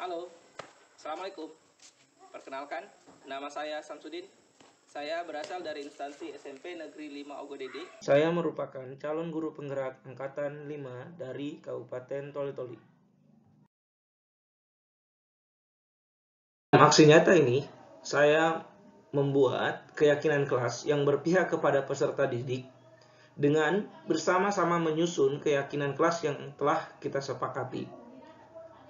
Halo, Assalamualaikum. Perkenalkan, nama saya Samsudin. Saya berasal dari instansi SMP Negeri 5 Ogodede. Saya merupakan calon guru penggerak Angkatan 5 dari Kabupaten Toli-Toli. Dalam aksi nyata ini, saya membuat keyakinan kelas yang berpihak kepada peserta didik dengan bersama-sama menyusun keyakinan kelas yang telah kita sepakati.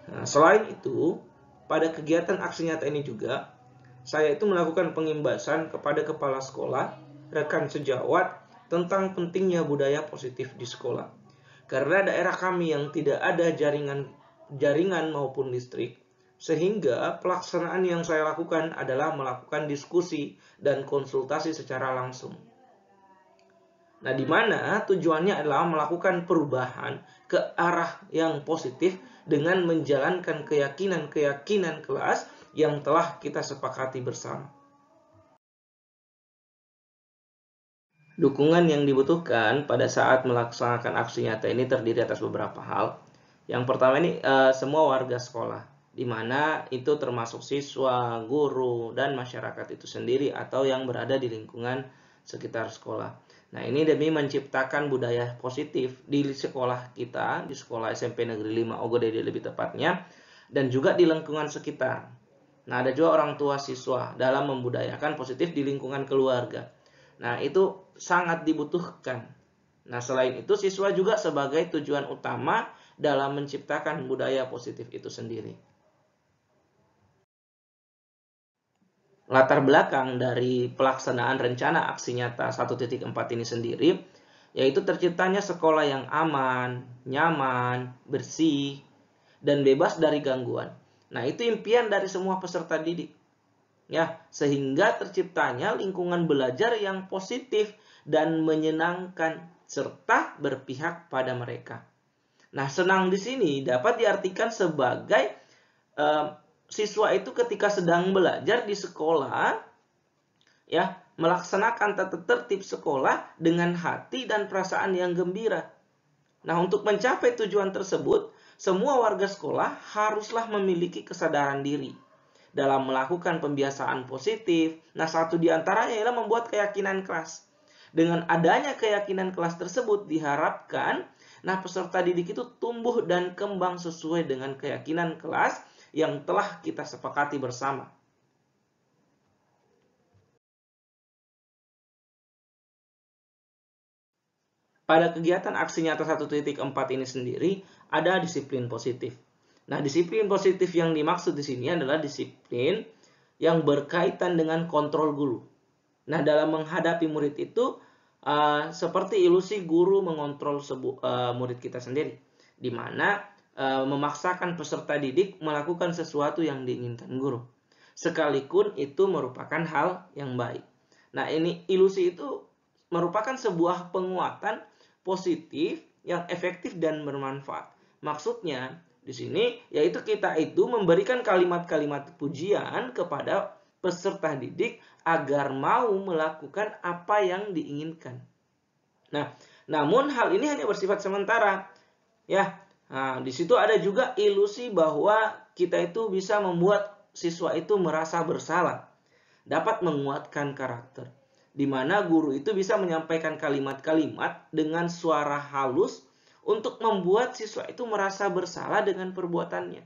Nah, selain itu, pada kegiatan aksi nyata ini juga, saya itu melakukan pengimbasan kepada kepala sekolah, rekan sejawat, tentang pentingnya budaya positif di sekolah. Karena daerah kami yang tidak ada jaringan maupun listrik, sehingga pelaksanaan yang saya lakukan adalah melakukan diskusi dan konsultasi secara langsung. Nah, di mana tujuannya adalah melakukan perubahan ke arah yang positif dengan menjalankan keyakinan-keyakinan kelas yang telah kita sepakati bersama. Dukungan yang dibutuhkan pada saat melaksanakan aksi nyata ini terdiri atas beberapa hal. Yang pertama ini semua warga sekolah, di mana itu termasuk siswa, guru, dan masyarakat itu sendiri atau yang berada di lingkungan sekitar sekolah. Nah, ini demi menciptakan budaya positif di sekolah kita, di sekolah SMP Negeri 5 Ogodede lebih tepatnya, dan juga di lingkungan sekitar. Nah, ada juga orang tua siswa dalam membudayakan positif di lingkungan keluarga. Nah, itu sangat dibutuhkan. Nah, selain itu siswa juga sebagai tujuan utama dalam menciptakan budaya positif itu sendiri. Latar belakang dari pelaksanaan rencana aksi nyata 1.4 ini sendiri, yaitu terciptanya sekolah yang aman, nyaman, bersih, dan bebas dari gangguan. Nah, itu impian dari semua peserta didik. Ya, sehingga terciptanya lingkungan belajar yang positif dan menyenangkan serta berpihak pada mereka. Nah, senang di sini dapat diartikan sebagai siswa itu ketika sedang belajar di sekolah, ya, melaksanakan tata tertib sekolah dengan hati dan perasaan yang gembira. Nah, untuk mencapai tujuan tersebut, semua warga sekolah haruslah memiliki kesadaran diri dalam melakukan pembiasaan positif. Nah, satu di antaranya adalah membuat keyakinan kelas. Dengan adanya keyakinan kelas tersebut diharapkan, nah, peserta didik itu tumbuh dan kembang sesuai dengan keyakinan kelas yang telah kita sepakati bersama. Pada kegiatan aksi nyata 1.4 ini sendiri ada disiplin positif. Nah, disiplin positif yang dimaksud di sini adalah disiplin yang berkaitan dengan kontrol guru. Nah, dalam menghadapi murid itu seperti ilusi guru mengontrol murid kita sendiri, di mana memaksakan peserta didik melakukan sesuatu yang diinginkan guru, sekalipun itu merupakan hal yang baik. Nah, ini ilusi itu merupakan sebuah penguatan positif yang efektif dan bermanfaat. Maksudnya di sini yaitu kita itu memberikan kalimat-kalimat pujian kepada peserta didik agar mau melakukan apa yang diinginkan. Nah, namun hal ini hanya bersifat sementara, ya. Nah, di situ ada juga ilusi bahwa kita itu bisa membuat siswa itu merasa bersalah, dapat menguatkan karakter, di mana guru itu bisa menyampaikan kalimat-kalimat dengan suara halus untuk membuat siswa itu merasa bersalah dengan perbuatannya.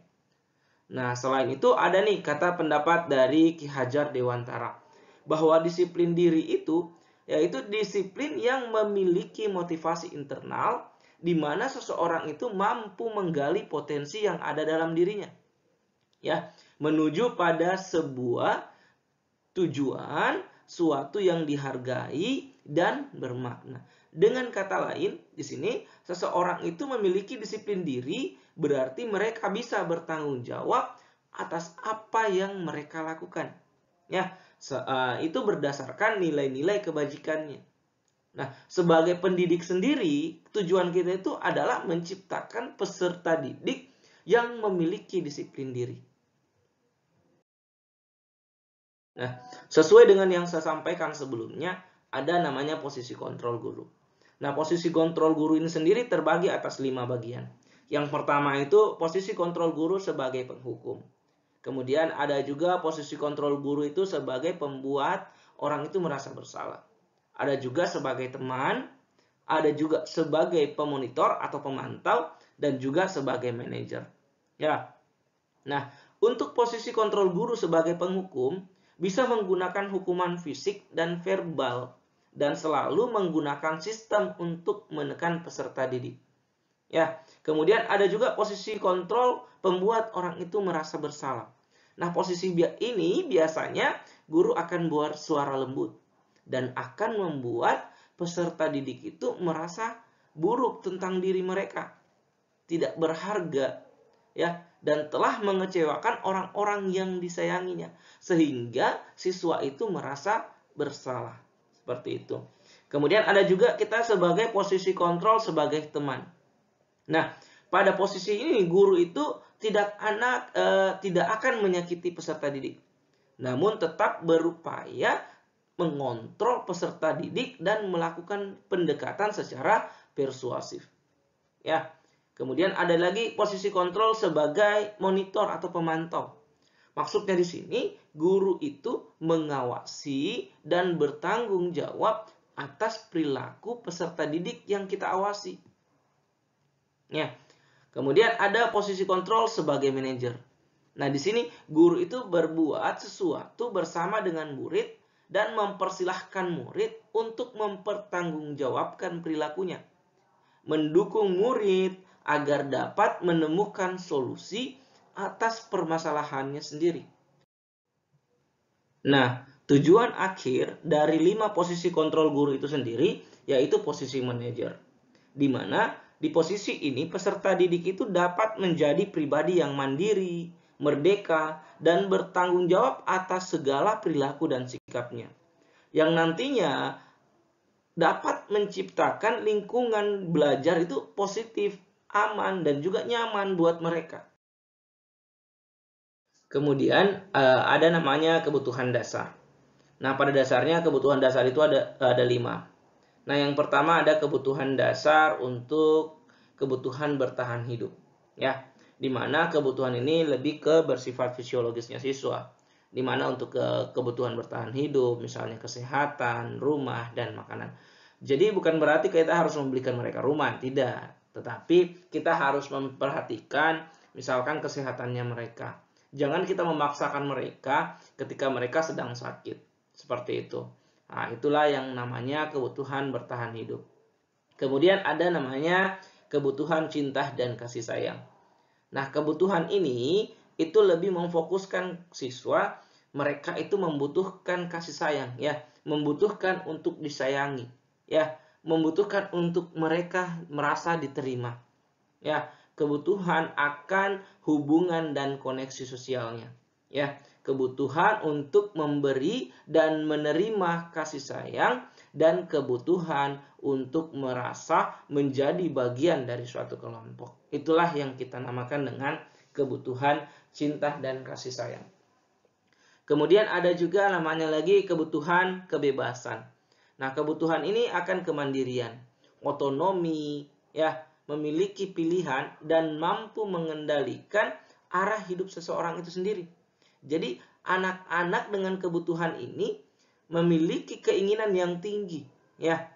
Nah, selain itu ada nih kata pendapat dari Ki Hajar Dewantara, bahwa disiplin diri itu yaitu disiplin yang memiliki motivasi internal, di mana seseorang itu mampu menggali potensi yang ada dalam dirinya, ya, menuju pada sebuah tujuan, suatu yang dihargai dan bermakna. Dengan kata lain, di sini seseorang itu memiliki disiplin diri, berarti mereka bisa bertanggung jawab atas apa yang mereka lakukan. Ya, itu berdasarkan nilai-nilai kebajikannya. Nah, sebagai pendidik sendiri, tujuan kita itu adalah menciptakan peserta didik yang memiliki disiplin diri. Nah, sesuai dengan yang saya sampaikan sebelumnya, ada namanya posisi kontrol guru. Nah, posisi kontrol guru ini sendiri terbagi atas 5 bagian. Yang pertama itu posisi kontrol guru sebagai penghukum. Kemudian ada juga posisi kontrol guru itu sebagai pembuat orang itu merasa bersalah. Ada juga sebagai teman, ada juga sebagai pemonitor atau pemantau, dan juga sebagai manajer. Ya. Nah, untuk posisi kontrol guru sebagai penghukum, bisa menggunakan hukuman fisik dan verbal, dan selalu menggunakan sistem untuk menekan peserta didik. Ya, kemudian ada juga posisi kontrol pembuat orang itu merasa bersalah. Nah, posisi ini biasanya guru akan buat suara lembut dan akan membuat peserta didik itu merasa buruk tentang diri mereka, tidak berharga, ya, dan telah mengecewakan orang-orang yang disayanginya, sehingga siswa itu merasa bersalah. Seperti itu. Kemudian ada juga kita sebagai posisi kontrol sebagai teman. Nah, pada posisi ini guru itu tidak akan menyakiti peserta didik, namun tetap berupaya mengontrol peserta didik dan melakukan pendekatan secara persuasif. Ya. Kemudian ada lagi posisi kontrol sebagai monitor atau pemantau. Maksudnya di sini guru itu mengawasi dan bertanggung jawab atas perilaku peserta didik yang kita awasi. Ya. Kemudian ada posisi kontrol sebagai manajer. Nah, di sini guru itu berbuat sesuatu bersama dengan murid dan mempersilahkan murid untuk mempertanggungjawabkan perilakunya. Mendukung murid agar dapat menemukan solusi atas permasalahannya sendiri. Nah, tujuan akhir dari 5 posisi kontrol guru itu sendiri yaitu posisi manajer, di mana di posisi ini peserta didik itu dapat menjadi pribadi yang mandiri, merdeka, dan bertanggung jawab atas segala perilaku dan sikapnya, yang nantinya dapat menciptakan lingkungan belajar itu positif, aman, dan juga nyaman buat mereka. Kemudian ada namanya kebutuhan dasar. Nah, pada dasarnya kebutuhan dasar itu ada 5. Nah, yang pertama ada kebutuhan dasar untuk kebutuhan bertahan hidup. Ya, di mana kebutuhan ini lebih ke bersifat fisiologisnya siswa. Di mana untuk kebutuhan bertahan hidup, misalnya kesehatan, rumah, dan makanan. Jadi bukan berarti kita harus membelikan mereka rumah, tidak. Tetapi kita harus memperhatikan misalkan kesehatannya mereka. Jangan kita memaksakan mereka ketika mereka sedang sakit. Seperti itu. Nah, itulah yang namanya kebutuhan bertahan hidup. Kemudian ada namanya kebutuhan cinta dan kasih sayang. Nah, kebutuhan ini itu lebih memfokuskan siswa, mereka itu membutuhkan kasih sayang, ya, membutuhkan untuk disayangi, ya, membutuhkan untuk mereka merasa diterima, ya, kebutuhan akan hubungan dan koneksi sosialnya, ya, kebutuhan untuk memberi dan menerima kasih sayang, dan kebutuhan untuk merasa menjadi bagian dari suatu kelompok. Itulah yang kita namakan dengan kebutuhan cinta dan kasih sayang. Kemudian ada juga namanya lagi kebutuhan kebebasan. Nah, kebutuhan ini akan kemandirian, otonomi, ya, memiliki pilihan dan mampu mengendalikan arah hidup seseorang itu sendiri. Jadi anak-anak dengan kebutuhan ini memiliki keinginan yang tinggi, ya.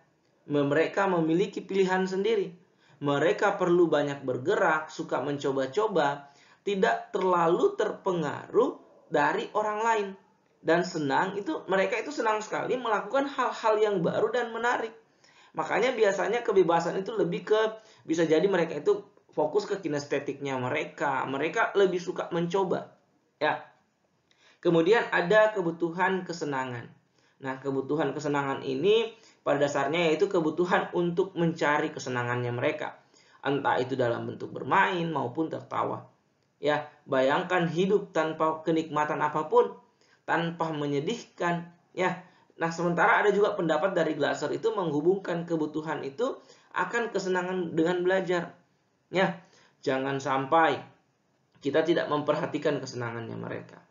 Mereka memiliki pilihan sendiri. Mereka perlu banyak bergerak, suka mencoba-coba, tidak terlalu terpengaruh dari orang lain, dan mereka itu senang sekali melakukan hal-hal yang baru dan menarik. Makanya biasanya kebebasan itu lebih ke, bisa jadi mereka itu fokus ke kinestetiknya mereka lebih suka mencoba, ya. Kemudian ada kebutuhan kesenangan. Nah, kebutuhan kesenangan ini pada dasarnya yaitu kebutuhan untuk mencari kesenangannya mereka, entah itu dalam bentuk bermain maupun tertawa. Ya, bayangkan hidup tanpa kenikmatan apapun, tanpa menyedihkan, ya. Nah, sementara ada juga pendapat dari Glasser itu menghubungkan kebutuhan itu akan kesenangan dengan belajar. Ya, jangan sampai kita tidak memperhatikan kesenangannya mereka.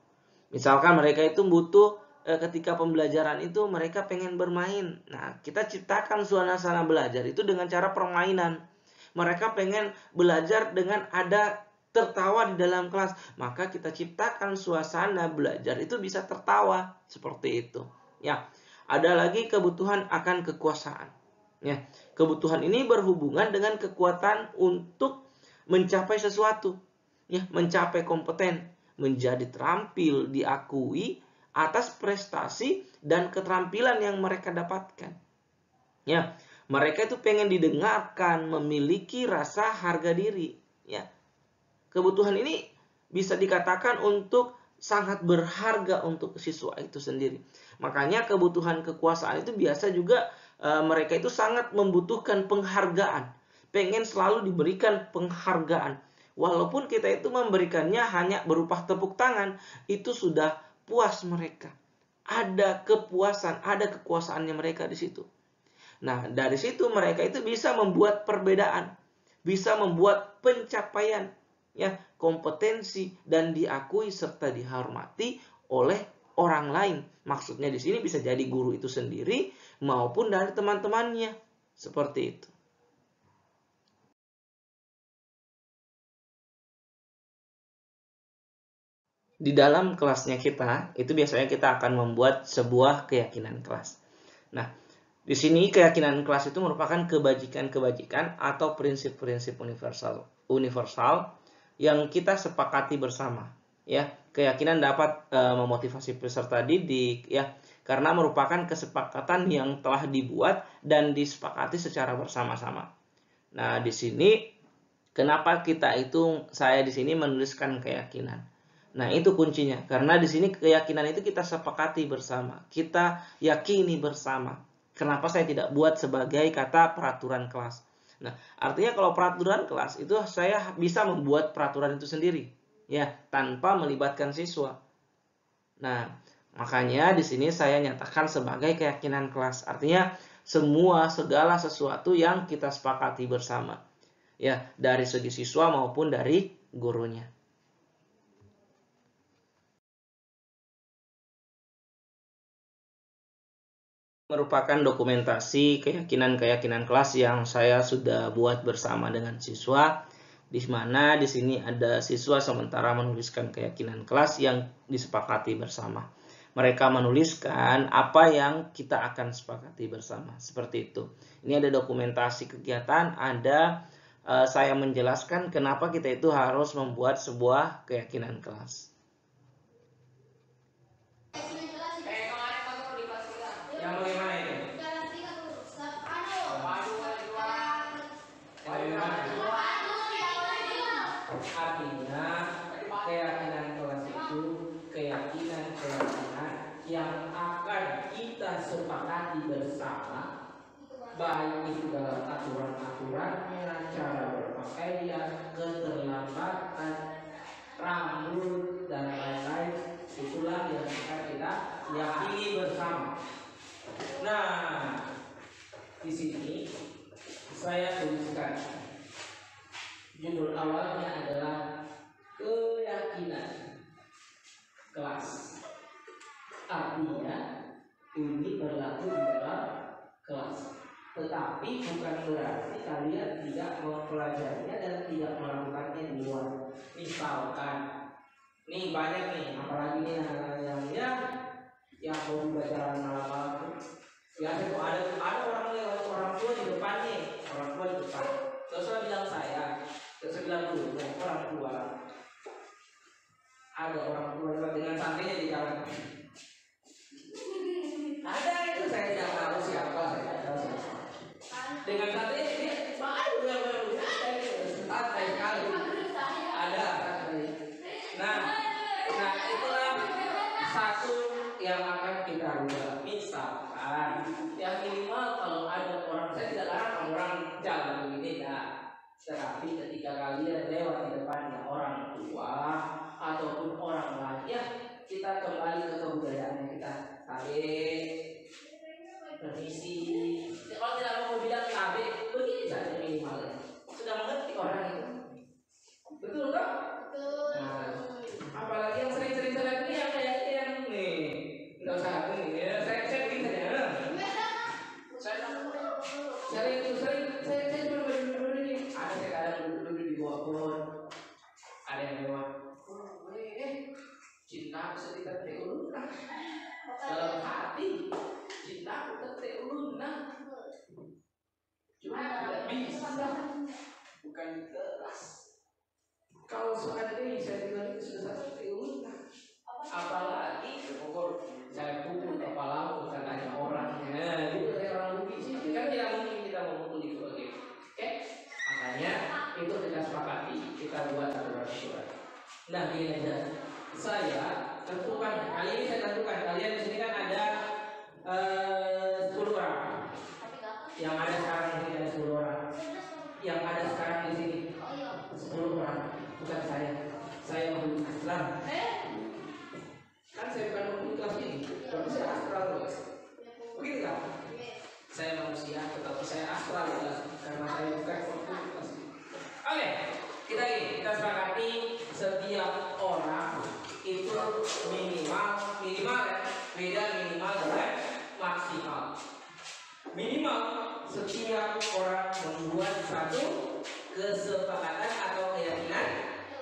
Misalkan mereka itu butuh ketika pembelajaran itu mereka pengen bermain. Nah, kita ciptakan suasana belajar itu dengan cara permainan. Mereka pengen belajar dengan ada tertawa di dalam kelas, maka kita ciptakan suasana belajar itu bisa tertawa seperti itu. Ya, ada lagi kebutuhan akan kekuasaan. Ya, kebutuhan ini berhubungan dengan kekuatan untuk mencapai sesuatu, ya, mencapai kompeten, menjadi terampil, diakui atas prestasi dan keterampilan yang mereka dapatkan. Ya, mereka itu pengen didengarkan, memiliki rasa harga diri. Ya, kebutuhan ini bisa dikatakan untuk sangat berharga untuk siswa itu sendiri. Makanya kebutuhan kekuasaan itu biasa juga mereka itu sangat membutuhkan penghargaan. Pengen selalu diberikan penghargaan. Walaupun kita itu memberikannya hanya berupa tepuk tangan, itu sudah puas mereka. Ada kepuasan, ada kekuasaannya mereka di situ. Nah, dari situ mereka itu bisa membuat perbedaan, bisa membuat pencapaian, ya, kompetensi dan diakui serta dihormati oleh orang lain. Maksudnya di sini bisa jadi guru itu sendiri maupun dari teman-temannya. Seperti itu. Di dalam kelasnya kita, itu biasanya kita akan membuat sebuah keyakinan kelas. Nah, di sini keyakinan kelas itu merupakan kebajikan-kebajikan atau prinsip-prinsip universal yang kita sepakati bersama. Ya, keyakinan dapat memotivasi peserta didik, ya, karena merupakan kesepakatan yang telah dibuat dan disepakati secara bersama-sama. Nah, di sini kenapa saya di sini menuliskan keyakinan. Nah, itu kuncinya. Karena di sini keyakinan itu kita sepakati bersama. Kita yakini bersama. Kenapa saya tidak buat sebagai kata peraturan kelas? Nah, artinya kalau peraturan kelas itu saya bisa membuat peraturan itu sendiri, ya, tanpa melibatkan siswa. Nah, makanya di sini saya nyatakan sebagai keyakinan kelas. Artinya segala sesuatu yang kita sepakati bersama. Ya, dari segi siswa maupun dari gurunya. Merupakan dokumentasi keyakinan-keyakinan kelas yang saya sudah buat bersama dengan siswa, di mana di sini ada siswa sementara menuliskan keyakinan kelas yang disepakati bersama. Mereka menuliskan apa yang kita akan sepakati bersama, seperti itu. Ini ada dokumentasi kegiatan, ada saya menjelaskan kenapa kita itu harus membuat sebuah keyakinan kelas. Yang bagaimana itu? Artinya keyakinan kelas itu keyakinan yang akan kita sepakati bersama, baik itu dalam aturan-aturannya, cara berpakaian, keterlambatan, rambut, dan lain-lain. Itulah yang akan kita yakini bersama. Nah, di sini saya tuliskan judul awalnya adalah keyakinan kelas. Artinya ini berlaku di dalam kelas. Tetapi bukan berarti kalian tidak mempelajarinya dan tidak melakukannya di luar. Misalkan, nih banyak nih, apalagi nih yang mau belajar malam-malam. Biasa tuh ada orang tua di depan nih, orang tua di depan. Terus bilang dulu, orang tua. Ada orang tua dengan santainya di jalan. Ada itu, saya tidak tahu siapa, dengan santainya dia baru santai sekali. Ada. Nah itulah satu yang akan kita rubah. Misalkan yang minimal kalau ada orang, saya tidak larang orang jalan begini ya, tetapi ketika kalian lewat di depannya orang tua ataupun orang lain, ya kita kembali ke kebudayaannya kita. Permisi. Kalau tidak mau bilang KB, begini saja minimalnya. Sudah mengerti orang itu. Betul kan? Betul. Nah, apalagi yang sering-sering saya lihat ini yang kayak yang nih, nggak usah aku nih ya. Saya begini saja. Saya cuma duduk ini. Ada saya kadang duduk di bawah pohon. Makanya itu kita sepakati, kita buat aturan surat. Nah, gini aja. Saya tentukan, kali ini saya tentukan, kalian di sini kan ada 10 orang. Yang ada sekarang di sini ada 10 orang. Yang ada sekarang di sini 10 orang, bukan saya. Saya mau Islam. Kan saya bukan mau kelas ini, tapi saya astral guys. Begitu kan? Saya manusia, tetapi saya astral guys, karena saya bukan kelas ini. Oke, kita sepakati setiap orang itu minimal ya, beda minimal dengan maksimal. Minimal setiap orang membuat satu kesepakatan atau keyakinan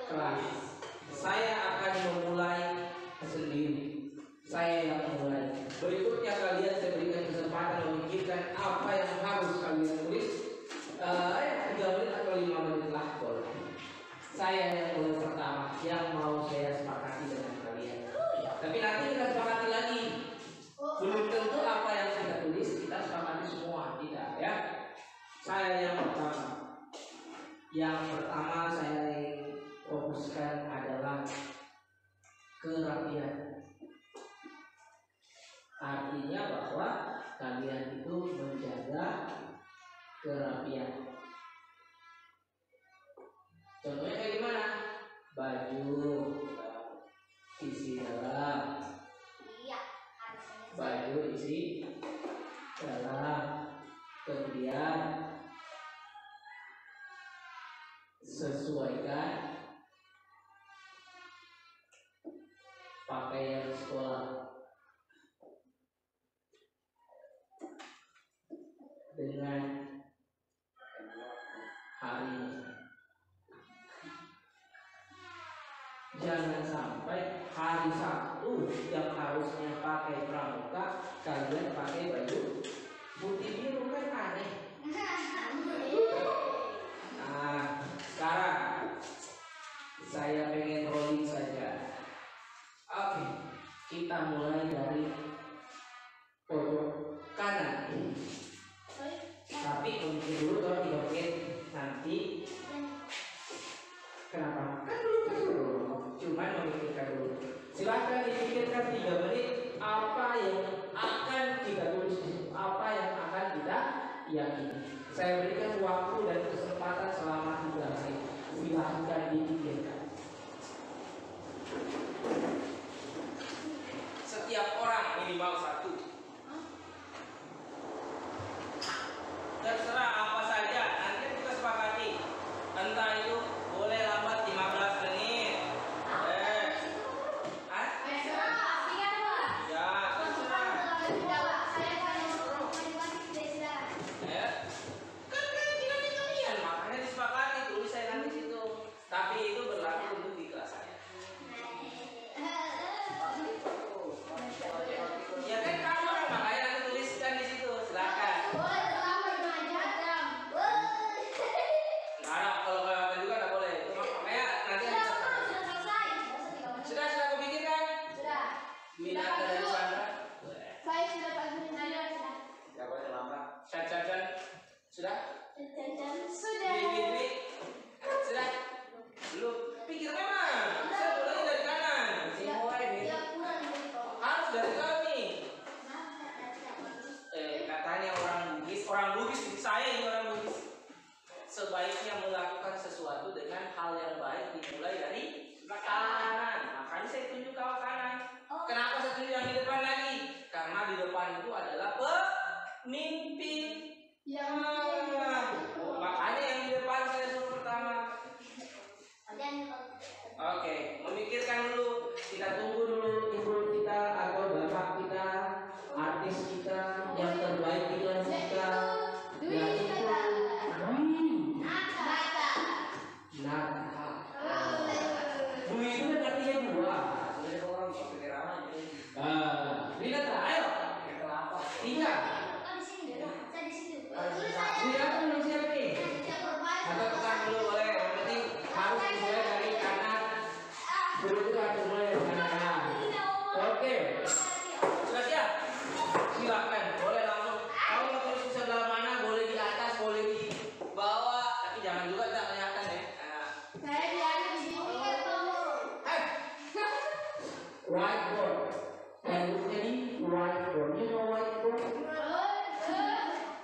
kelas. Saya akan memulai sendiri. Saya yang memulai. Berikutnya kalian saya berikan kesempatan memikirkan apa yang harus kalian tulis. 3 menit atau 5 menit lah boleh. Saya yang mulai pertama, yang mau saya sepakati dengan kalian. Tapi nanti kita sepakati lagi. Belum tentu apa yang kita tulis kita sepakati semua, tidak ya. Saya yang pertama. Yang pertama saya fokuskan adalah kerapian. Artinya bahwa kalian itu menjaga kerapian. Contohnya kayak gimana? Baju isi dalam. Baju isi dalam. Kemudian sesuaikan pakaian sekolah dengan hari. Jangan sampai hari Sabtu yang harusnya pakai pramuka kalian pakai baju putih biru, kan aneh. Nah, sekarang saya pengen rolling saja. Oke, kita mulai dari pojok kanan. Tapi untuk dulu kalau dioket nanti. Kenapa? Kan belum dulu. Cuma memikirkan dulu. Silahkan dipikirkan 3 menit apa yang akan kita tulis, apa yang akan kita yakini. Saya berikan waktu dan kesempatan selama 3 menit. Silahkan dipikirkan. Setiap orang minimal 1. Terserah apa saja, nanti kita sepakati. Entah itu boleh lambat 15 menit. Tapi itu berlaku untuk di kelas saya. Ya kan kamu kan makanya aku tuliskan di situ. Silakan. Boleh terlambat 2 jam. Nggak ada, kalau kelewatan juga nggak boleh. Makanya nanti sudah selesai. Sudah aku pikirkan. Sudah. Minat dari Sandra. Saya sudah Pak Guru saya sudah. Nggak boleh terlambat. Cacan. Sudah. Cacan sudah. Ini. Sudah. Belum. Pikir memang. Saya mulai dari kanan. Mulai nih. Harus dari kami. Katanya orang Bugis, saya ini orang Bugis. Sebaiknya melakukan sesuatu dengan hal yang baik dimulai dari kanan. Makanya saya tunjuk ke kanan. Kenapa saya tunjuk yang di depan lagi? Karena di depan itu adalah pemimpin. Makanya yang di depan saya suruh pertama. Oke, memikirkan dulu. Kita tunggu dulu ibu kita atau bapak kita, artis kita yang terbaik di kelas kita. Yaitu Nata. Dwi itu kan artinya 2. Ada orang bisa pikir apa aja. Nata, ayo. 3. Whiteboard. And jadi whiteboard. You know whiteboard?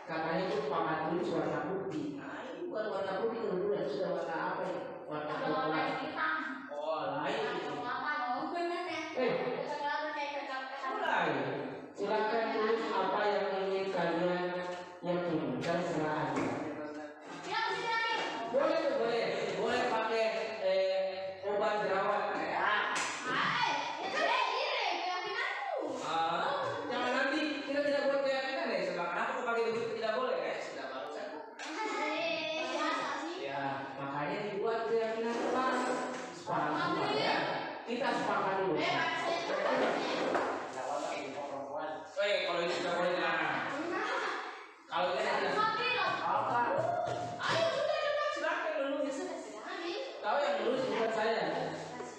Katanya itu papan tulis warna putih. Nah, ini bukan warna putih dulu, sudah warna apa ya? Warna hitam. Oh, lain. Mulai. Silakan tulis apa yang ingin kalian yakini dan serah aja. Boleh pakai obat jerawat. Jangan nanti kita tidak buat keyakinan ya. Sebab kenapa aku pakai begitu tidak boleh ya? Sudah barusan. Ya, makanya dibuat keyakinan apa? Sepakat ya. Kita sepakat dulu. Kalau ini sudah boleh dilarang. Kalau ini apa? Ayo sudah cepat silakan dulu. Tahu yang lulus bukan saya.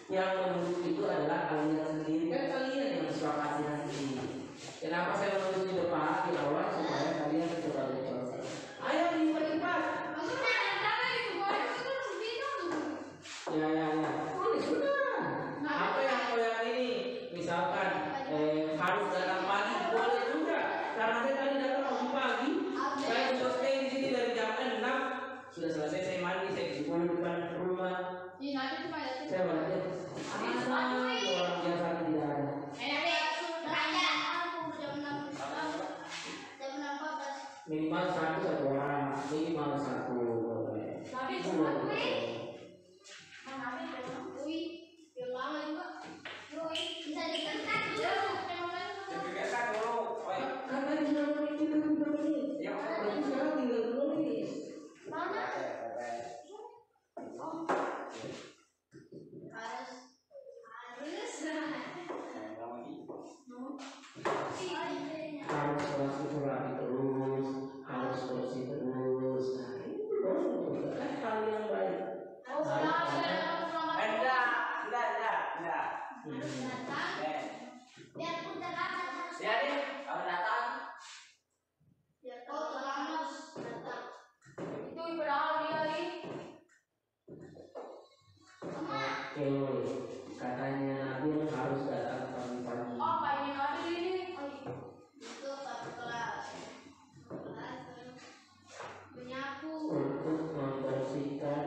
Yang menulis itu adalah kalian sendiri. Kan kalian yang disepakati nanti. Kenapa saya menulis di depan di awal supaya kalian coba coba. Ayo lipat. Ya. Tulis sudah. Apa yang kau yang ini? Misalkan harus datang pagi, boleh juga. Karena saya tadi datang pagi. Saya sudah stay di sini dari jam 6. Sudah selesai saya mandi, saya di depan rumah. Saya balik. Orang biasa tidak ada. Minimal satu orang, minimal satu. Harus berlatih terus, harus bersih terus. Nah, itu kan hal yang baik. Katanya Nabil harus datang pagi-pagi. Untuk membersihkan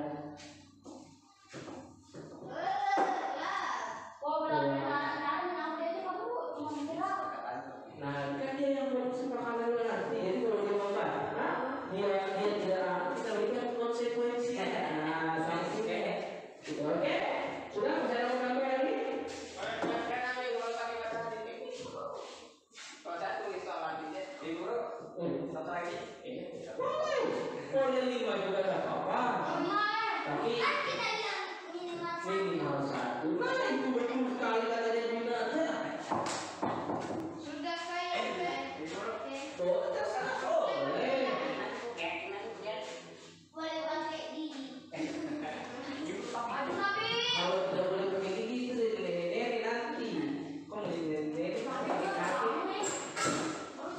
nah kan dia yang berusaha makanan nanti. Jadi kalau dia membantah, dia tidak kita berikan konsekuensi. Nah sanksi gitu. Oke, sudah saya mau tambah lagi. Satu lagi. Boleh 5 juga tak apa-apa. Tapi minimal 1. Nah itu betul sekali katanya gunanya. Sudah saya Terserah boleh. boleh pakai gigi. Kalau tidak boleh pakai gigi itu dari nanti. Kok mau dari pakai kaki?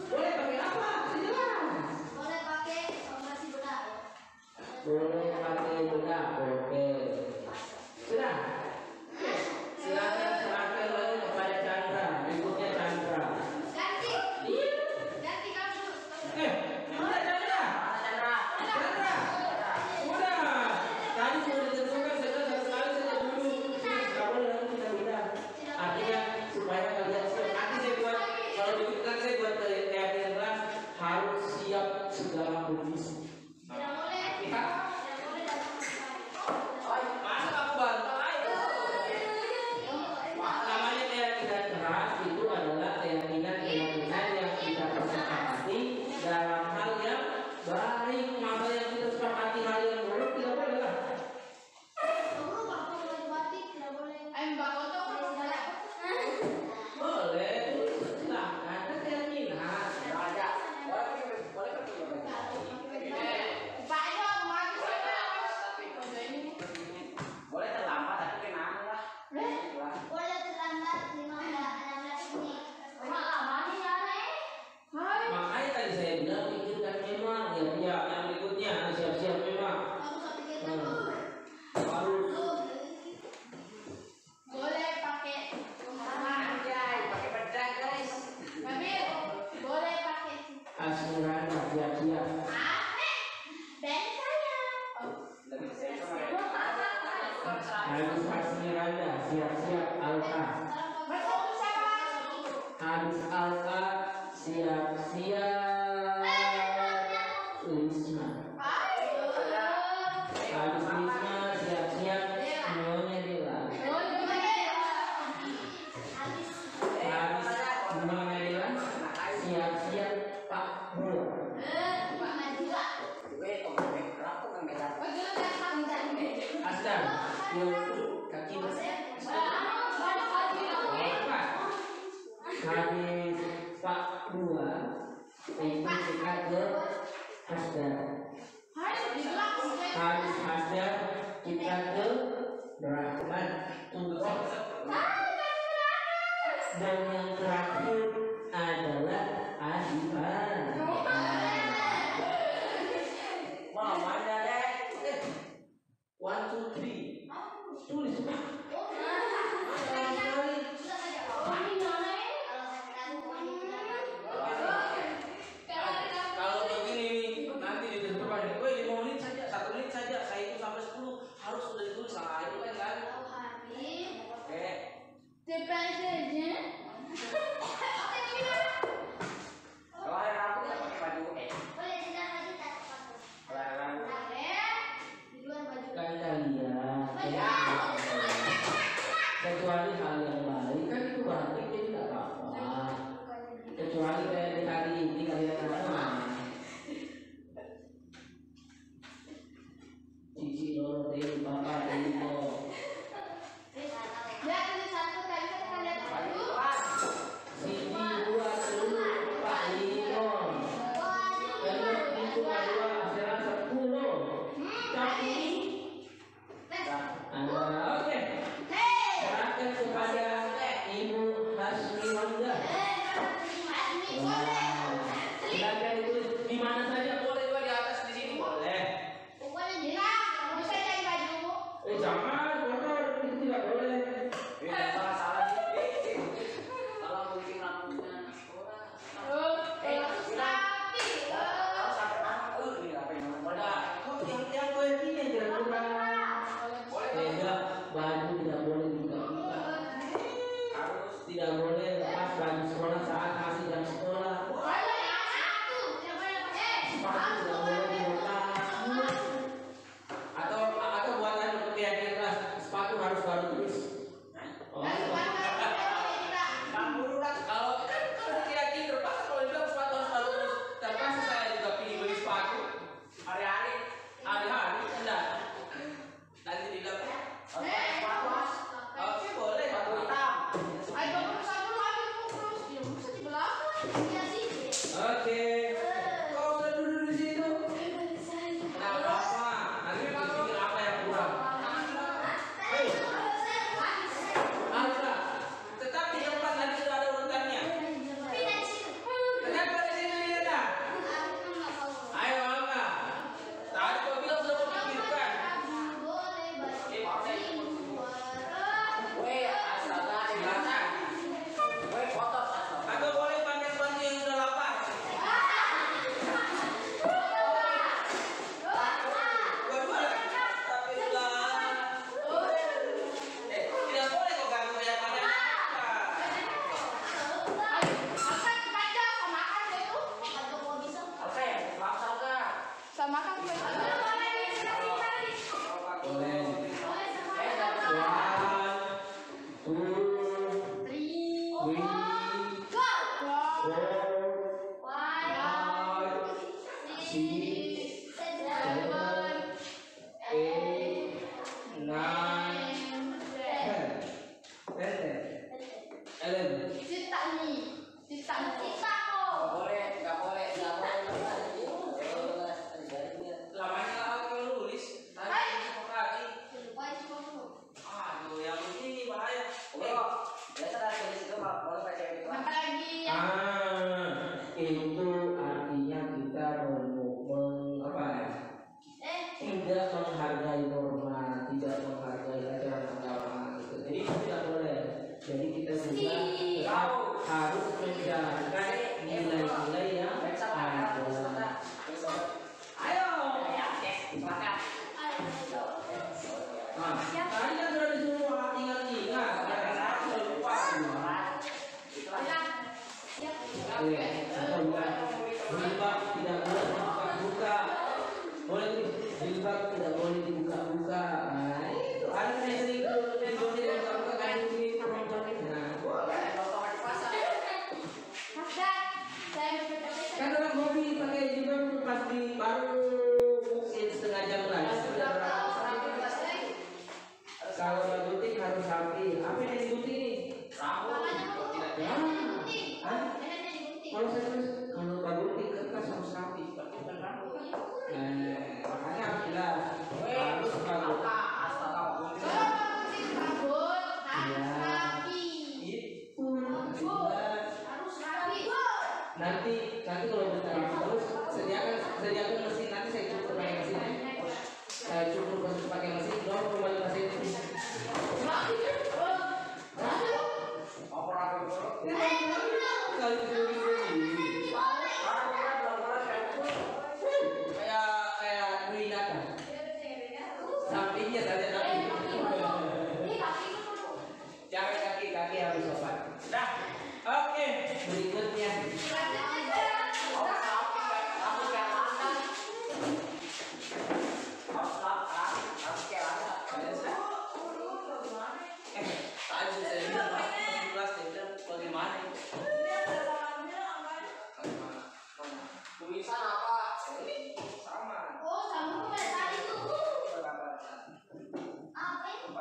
Boleh pakai apa? Jelas. Boleh pakai masih benar. Boleh pakai bedak. Oke. Sudah. Silakan serahkan lagi kepada Chandra. Berikutnya Chandra. Ganti. Iya. Ganti kamu. Udah Chandra. Chandra. Udah. Tadi sudah ditentukan satu kali saja dulu. Tidak boleh nanti kita bedah. Artinya supaya kalian siap. Nanti saya buat kalau begitu nanti saya buat keyakinan kelas harus siap segala kondisi. Tidak boleh. Tidak boleh datang sekali. Masa kamu bantah aja? Namanya keyakinan keras itu adalah keyakinan yang kita sepakati dalam hal yang baik. Maka yang kita sepakati hal yang buruk tidak boleh lah. Haris Asmiranda, siap-siap Alka. Haris Alka, siap-siap Lisma. Haris Lisma, siap-siap Nyonya Dila. Haris Nyonya Dila, siap-siap Pak Bro. Asdan, yuk kaki habis Pak Dua, itu kita ke Asdan. Habis Asdan kita ke Rahmat untuk dan yang terakhir adalah Adipan. Mamanya deh. 1, 2, 3. Tulis Pak. Kalau begini nih nanti ditentukan nih, woi 5 menit saja, 1 menit saja, saya itu sampai 10 harus sudah ditulis sama itu kan. Oke. Kalau hari Rabu kan pakai baju kecuali hal yang baik kan itu batik jadi tidak apa-apa. Kecuali kayak di hari ini kalian apa? Cici dulu deh, bapak dulu. Sini 2 dulu, Pak Lino. Yang itu adalah hasil 10. Tapi oke. Serahkan kepada Ibu Hasmiwanda. Silakan itu di mana saja boleh, juga di atas di sini boleh. Jangan kotor, itu tidak boleh. Salah kalau mungkin lampunya sekolah. Yang boleh ini jangan baju tidak boleh dibuka-buka. Harus tidak boleh lepas baju sekolah saat masih jam sekolah. Sepatu tidak boleh dilepas. Atau buatan seperti yang kita sepatu harus baru terus. Kalau yakin terpas kalau bilang sepatu harus baru terus. Terpas saya juga pilih beli sepatu hari-hari enggak. Nanti dibilang oke boleh sepatu hitam. Oke. Kau udah duduk di situ. Kenapa? Nanti pikir apa yang kurang. Alka, tetap di tempat tadi sudah ada urutannya. Kenapa di sini Lina? Ayo Alka. Tadi kau bilang sudah memikirkan. Atau boleh pakai sepatu yang sudah lapas. Dua-dua. Tapi tidak boleh kau ganggu yang mana. Itu artinya kita tidak menghargai norma, tidak menghargai ajaran agama gitu. Jadi itu tidak boleh. Jadi kita juga harus menjalankan nilai-nilai yang ada. Ayo, sepakat. Nah, kalian sudah Jilbab tidak boleh dibuka-buka. Boleh jilbab tidak boleh dibuka-buka. Nah, itu ada yang sering boleh dibuka-buka kan ini perempuan. Nah, boleh. Kan orang hobi pakai jilbab pasti baru mungkin setengah jam lagi. Kalau bagutik harus rapi. Apa yang digunting? Kalau saya tulis kalau bagutik kertas harus rapi. Makanya harus jelas. Harus bagus. Nanti kalau bertahan terus sediakan mesin, nanti saya cukur pakai mesin. Saya cukur pakai mesin, dorong kembali mesin. Kayak Duina kan. Sampingnya saja tapi. Jangan kaki harus sopan. Dah. Oke, berikutnya. Tulisan apa? Sama. Oh, sama kayak tadi tuh. Apa ini?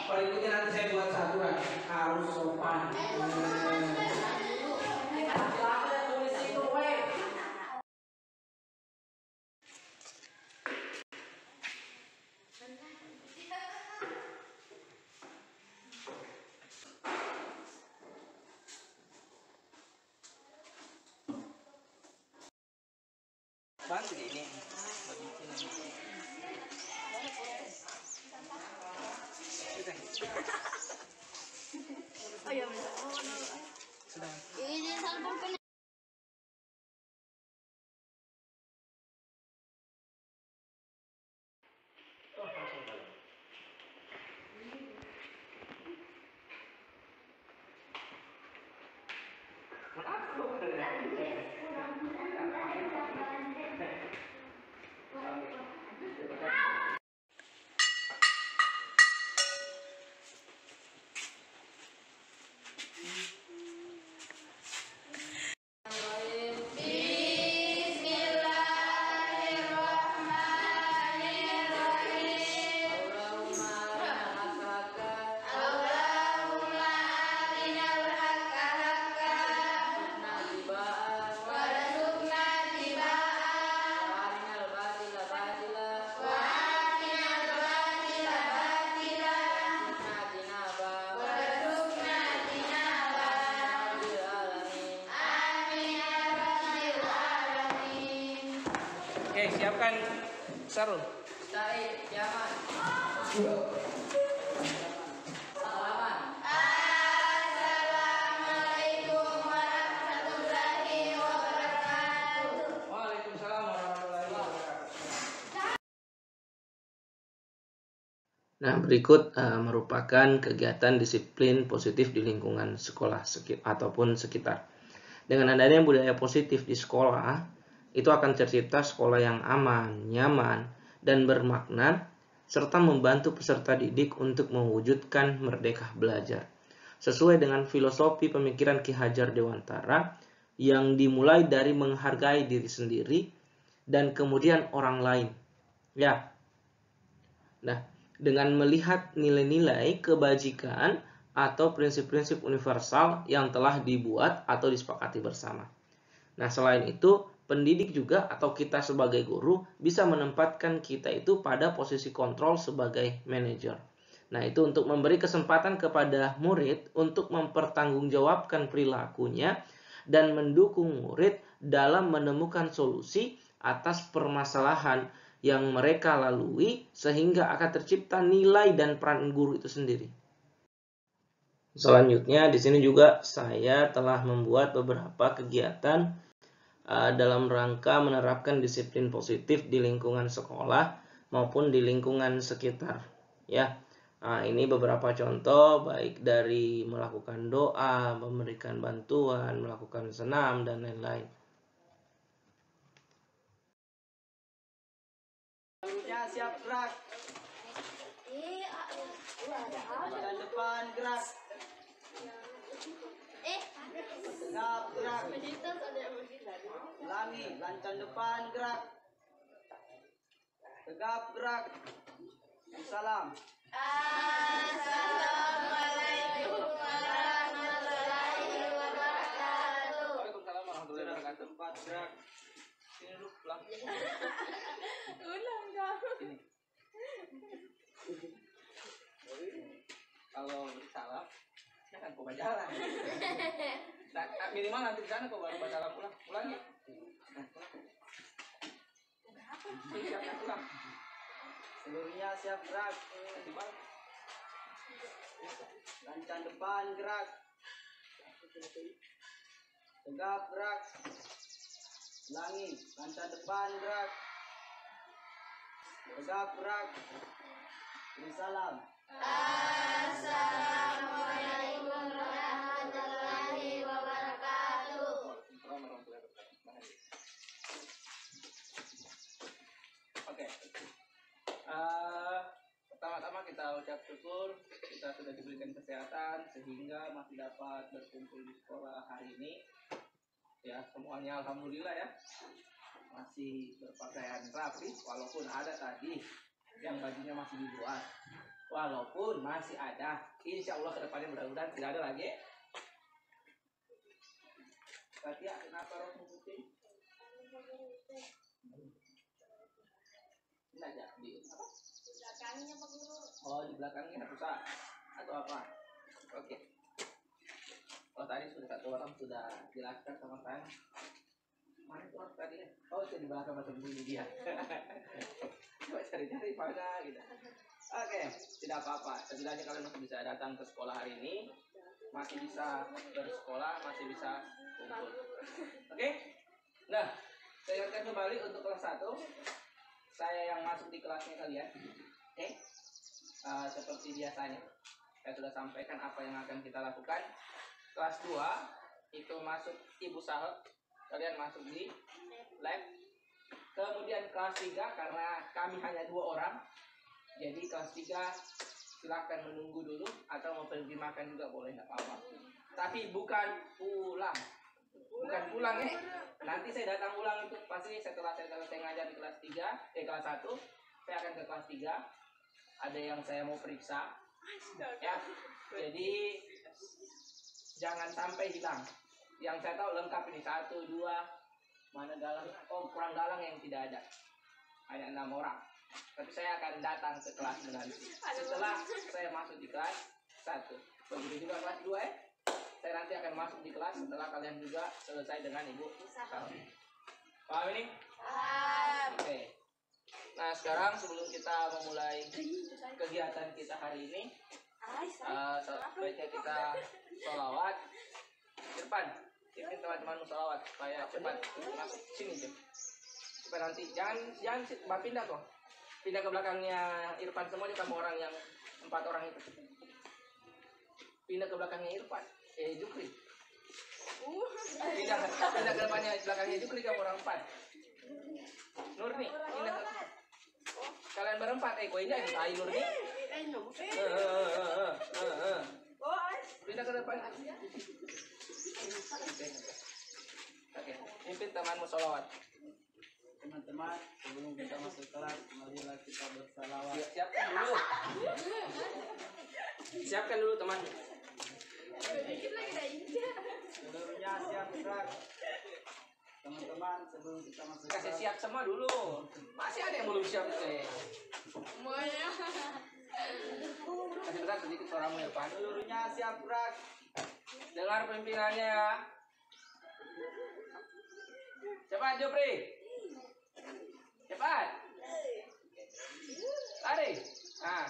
Berikutnya nanti saya buat satuan harus sopan. Bantu ini. Oh iya benar. Sudah. Ini salpon kan. Oke, siapkan sarung. Tarik, jangan. Nah, berikut merupakan kegiatan disiplin positif di lingkungan sekolah ataupun sekitar. Dengan adanya budaya positif di sekolah, itu akan tercipta sekolah yang aman, nyaman, dan bermakna, serta membantu peserta didik untuk mewujudkan merdeka belajar. Sesuai dengan filosofi pemikiran Ki Hajar Dewantara, yang dimulai dari menghargai diri sendiri dan kemudian orang lain. Ya. Nah, dengan melihat nilai-nilai kebajikan atau prinsip-prinsip universal yang telah dibuat atau disepakati bersama. Nah, selain itu, pendidik juga atau kita sebagai guru bisa menempatkan kita itu pada posisi kontrol sebagai manajer. Nah, itu untuk memberi kesempatan kepada murid untuk mempertanggungjawabkan perilakunya dan mendukung murid dalam menemukan solusi atas permasalahan yang mereka lalui sehingga akan tercipta nilai dan peran guru itu sendiri. Selanjutnya di sini juga saya telah membuat beberapa kegiatan dalam rangka menerapkan disiplin positif di lingkungan sekolah maupun di lingkungan sekitar. Ya, ini beberapa contoh baik dari melakukan doa, memberikan bantuan, melakukan senam dan lain-lain. Siap gerak. Dan depan gerak. Tegap gerak. Ulangi, lancar depan gerak. Tegap gerak. Salam. Assalamualaikum warahmatullahi wabarakatuh. Waalaikumsalam warahmatullahi wabarakatuh. Tempat gerak. Sini dulu, pulang. Ulang kau. Sini. Kalau salah, jangan kau jalan. Nah, minimal nanti di sana kau baru salam pulang. Pulang ya. Nah, pulang. Siap pulang. Seluruhnya siap gerak. Lancar depan gerak. Tegap gerak. Ulangi, lancar depan gerak. Tegap gerak. Beri salam. Assalamualaikum warahmatullahi wabarakatuh. Oke. Pertama-tama kita ucap syukur kita sudah diberikan kesehatan sehingga masih dapat berkumpul di sekolah hari ini. Ya, semuanya alhamdulillah ya. Masih berpakaian rapi walaupun ada tadi yang bajunya masih dibuat. Walaupun masih ada, insya Allah kedepannya mudah-mudahan tidak ada lagi. Katia, kenapa rokmu putih? Ini aja di apa? Belakangnya Pak Guru. Oh, di belakangnya susah atau apa? Oke. Oh, tadi sudah satu orang sudah jelaskan sama saya. Mana itu orang tadi ya? Oh, itu di belakang bersembunyi dia. Coba cari-cari mana gitu. Oke, tidak apa-apa. Setidaknya kalian masih bisa datang ke sekolah hari ini, masih bisa bersekolah, masih bisa kumpul. Oke? Nah, saya ingatkan kembali untuk kelas 1. Saya yang masuk di kelasnya kalian. Oke? Seperti biasanya, saya sudah sampaikan apa yang akan kita lakukan. Kelas 2 itu masuk ibu sahab, kalian masuk di lab. Kemudian kelas 3 karena kami hanya 2 orang. Jadi kelas 3 silahkan menunggu dulu atau mau pergi makan juga boleh, nggak apa-apa. Tapi bukan pulang. Bukan pulang ya. Nanti saya datang ulang itu pasti setelah saya selesai ngajar di kelas 3, kelas 1, saya akan ke kelas 3. Ada yang saya mau periksa. Ya. Jadi jangan sampai hilang. Yang saya tahu lengkap ini 1, 2, mana galang? Oh, kurang galang yang tidak ada. Hanya 6 orang. Tapi saya akan datang ke kelas nanti. Setelah saya masuk di kelas 1. Begitu juga kelas 2 ya. Saya nanti akan masuk di kelas setelah kalian juga selesai dengan ibu. Paham ini? Paham. Oke. Nah, sekarang sebelum kita memulai kegiatan kita hari ini, sebaiknya kita sholawat. Depan, ini teman-teman sholawat supaya cepat masuk sini, Jim. Supaya nanti jangan pindah kok. Pindah ke belakangnya Irfan semuanya, kamu orang yang 4 orang itu. Pindah ke belakangnya Irfan. Jukri. Pindah ke depannya belakangnya Jukri, kamu orang 4. Nurni, pindah ke kalian berempat. Koinnya Ai Nurni. Pindah ke depan. Oke, pimpin temanmu sholawat. Teman-teman, sebelum kita masuk kelas, marilah kita bersalawat. Siapkan dulu teman. Seluruhnya siap gerak. Teman-teman, sebelum kita masuk Kasih kelas, siap semua dulu. Masih ada yang belum siap sih. Kasih berat sedikit suaramu Irfan. seluruhnya siap gerak. Dengar pimpinannya ya. Cepat Jupri. Cepat. Lari. Nah,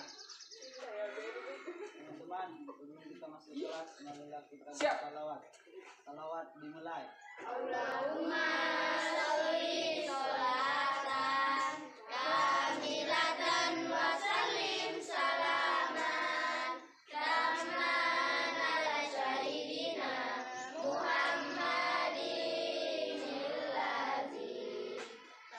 Teman-teman, sebelum kita masuk kelas, marilah kita Siap. bersalawat. Salawat dimulai. Allahumma sholli sholatan kamilatan wa sallim salaman tamman ala syahidina Muhammadin allazi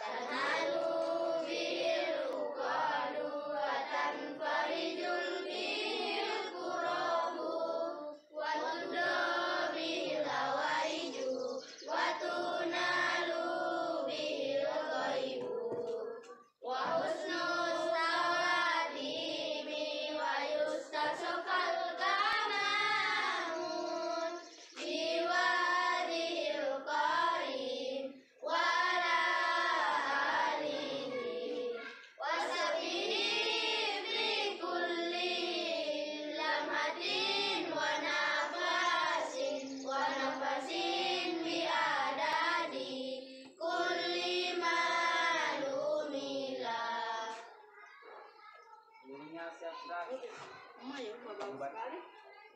tanalu bihil uqadu wa tanfarijul bihil kurabu wa tudda bihil hawaiju wa tunalu bihil ghaibu wa husnul tawatimi wa yustasofal kamamun biwadihil qarim wa ala alihi wa sahbihi fi kulli lamhatin wa nafasin bi adadi kulli malumila. Seluruhnya siap gerak.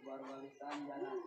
Baru barisan jalan.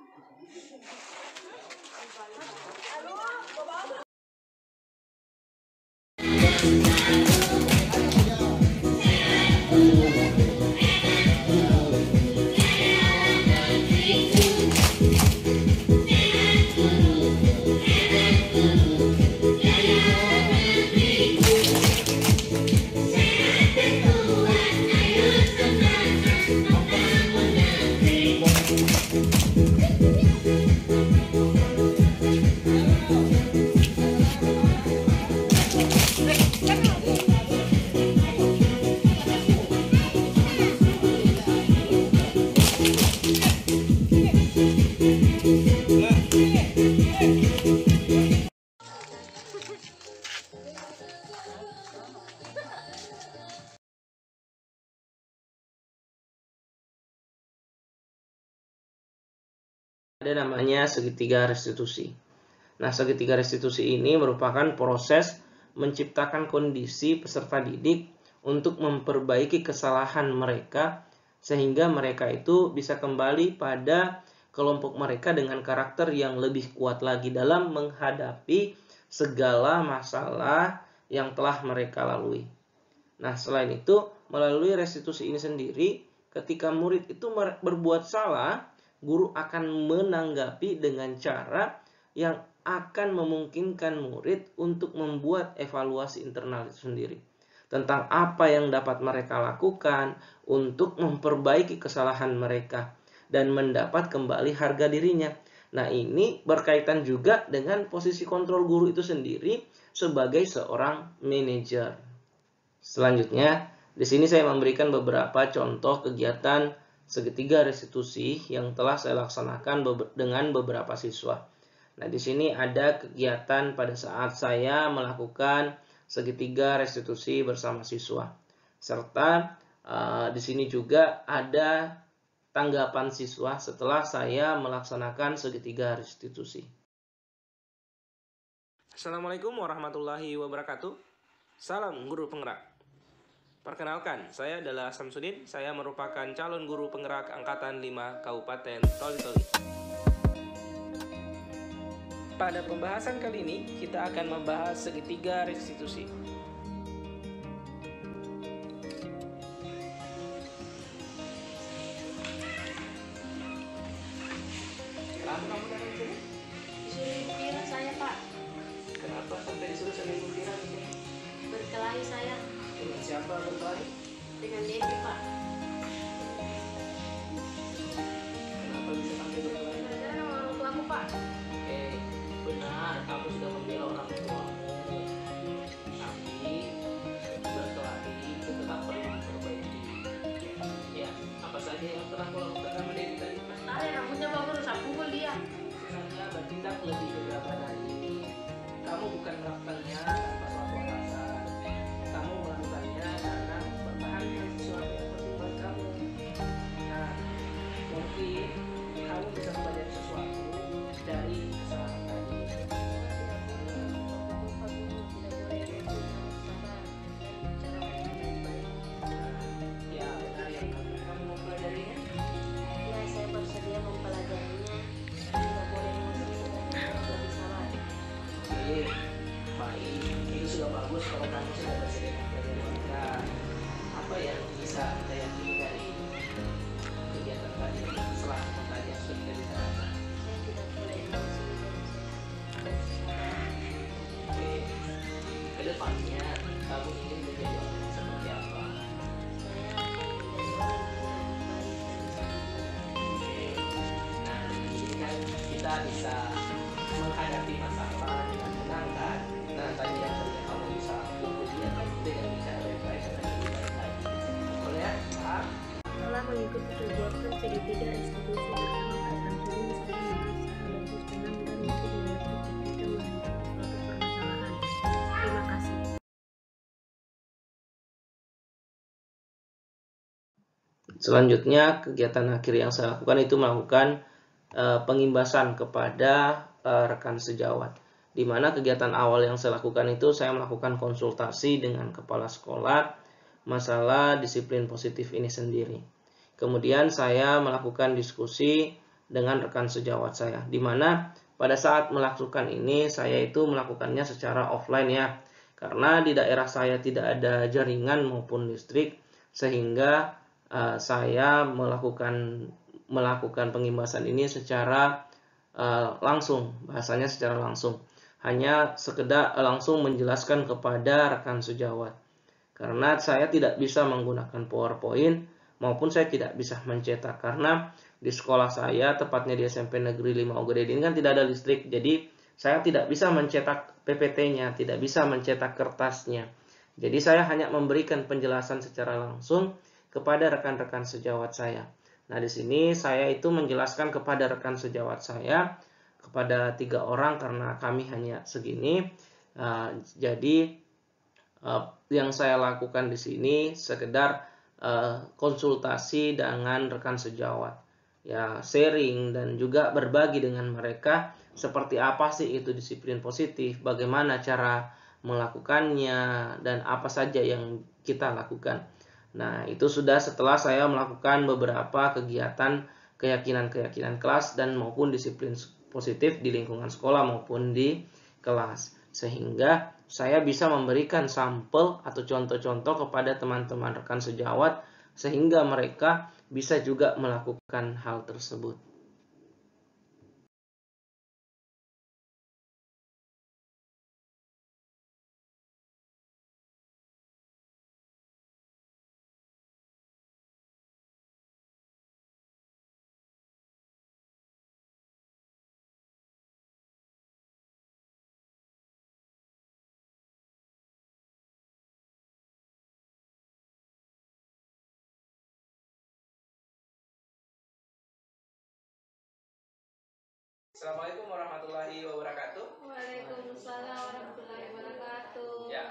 Ada namanya segitiga restitusi. Nah, segitiga restitusi ini merupakan proses menciptakan kondisi peserta didik untuk memperbaiki kesalahan mereka sehingga mereka itu bisa kembali pada kelompok mereka dengan karakter yang lebih kuat lagi dalam menghadapi segala masalah yang telah mereka lalui. Nah, selain itu, melalui restitusi ini sendiri, ketika murid itu berbuat salah, guru akan menanggapi dengan cara yang akan memungkinkan murid untuk membuat evaluasi internal itu sendiri tentang apa yang dapat mereka lakukan untuk memperbaiki kesalahan mereka dan mendapat kembali harga dirinya. Nah, ini berkaitan juga dengan posisi kontrol guru itu sendiri sebagai seorang manajer. Selanjutnya, di sini saya memberikan beberapa contoh kegiatan segitiga restitusi yang telah saya laksanakan dengan beberapa siswa. Nah, di sini ada kegiatan pada saat saya melakukan segitiga restitusi bersama siswa. Serta di sini juga ada tanggapan siswa setelah saya melaksanakan segitiga restitusi. Assalamualaikum warahmatullahi wabarakatuh. Salam guru penggerak. Perkenalkan, saya adalah Samsudin. Saya merupakan calon guru penggerak Angkatan 5 Kabupaten Toli-Toli. Pada pembahasan kali ini, kita akan membahas segitiga restitusi. kalau berkelahi? Dengan Devi, Pak. Kenapa bisa sampai berkelahi? Gara-gara sama orang tua aku, Pak. Oke, benar, kamu sudah membela orang tuamu. Tapi berkelahi itu tetap perlu diperbaiki. Ya, apa saja yang telah kau lakukan sama Devi tadi? Tadi rambutnya bagus, saya pukul dia. Misalnya bertindak lebih gegabah dari ini. Kamu bukan melakukannya tanpa suatu alasan. Kamu melakukannya karena mempertahankan sesuatu yang penting buat kamu. Nah, mungkin kamu bisa belajar sesuatu dari kesalahan tadi. Ya, benar yang kamu mempelajarinya. Ya, saya bersedia mempelajarinya. Tidak boleh emosi dan lebih sabar. Oke, baik. Itu sudah bagus kalau kamu sudah bersedia mempelajari. Nah, apa yang bisa kita yakini dari kegiatan tadi setelah tadi yang sudah kita bicarakan? Saya tidak boleh emosi dan saya harus sabar. Oke, kedepannya kamu ingin menjadi orang yang seperti apa? Saya menjadi orang yang baik dan sabar. Oke, nah di sini kan kita bisa menghadapi masalah dengan tenang kan? Nah tadi yang tadi kamu bisa pukul dia kan dengan bicara baik-baik dan lebih baik lagi. Boleh ya? Pak? Setelah mengikuti kegiatan segitiga restitusi bersama Kak Samsudin, saya merasa lebih tenang dan lebih mengerti ketika menghadapi suatu permasalahan. Terima kasih. Selanjutnya, kegiatan akhir yang saya lakukan itu melakukan pengimbasan kepada rekan sejawat. Di mana kegiatan awal yang saya lakukan itu saya melakukan konsultasi dengan kepala sekolah masalah disiplin positif ini sendiri. Kemudian saya melakukan diskusi dengan rekan sejawat saya, di mana pada saat melakukan ini saya itu melakukannya secara offline ya, karena di daerah saya tidak ada jaringan maupun listrik, sehingga saya melakukan pengimbasan ini secara langsung, bahasanya secara langsung, hanya sekedar langsung menjelaskan kepada rekan sejawat. Karena saya tidak bisa menggunakan PowerPoint maupun saya tidak bisa mencetak, karena di sekolah saya, tepatnya di SMP Negeri 5 Ogede ini kan tidak ada listrik, jadi saya tidak bisa mencetak PPT-nya, tidak bisa mencetak kertasnya. Jadi saya hanya memberikan penjelasan secara langsung kepada rekan-rekan sejawat saya. Nah, di sini saya itu menjelaskan kepada rekan sejawat saya, kepada 3 orang karena kami hanya segini. Jadi yang saya lakukan di sini sekedar konsultasi dengan rekan sejawat, ya sharing dan juga berbagi dengan mereka seperti apa sih itu disiplin positif, bagaimana cara melakukannya dan apa saja yang kita lakukan. Nah, itu sudah setelah saya melakukan beberapa kegiatan keyakinan kelas dan maupun disiplin positif di lingkungan sekolah maupun di kelas, sehingga saya bisa memberikan sampel atau contoh-contoh kepada teman-teman rekan sejawat sehingga mereka bisa juga melakukan hal tersebut. Assalamualaikum warahmatullahi wabarakatuh. Waalaikumsalam warahmatullahi wabarakatuh. Ya,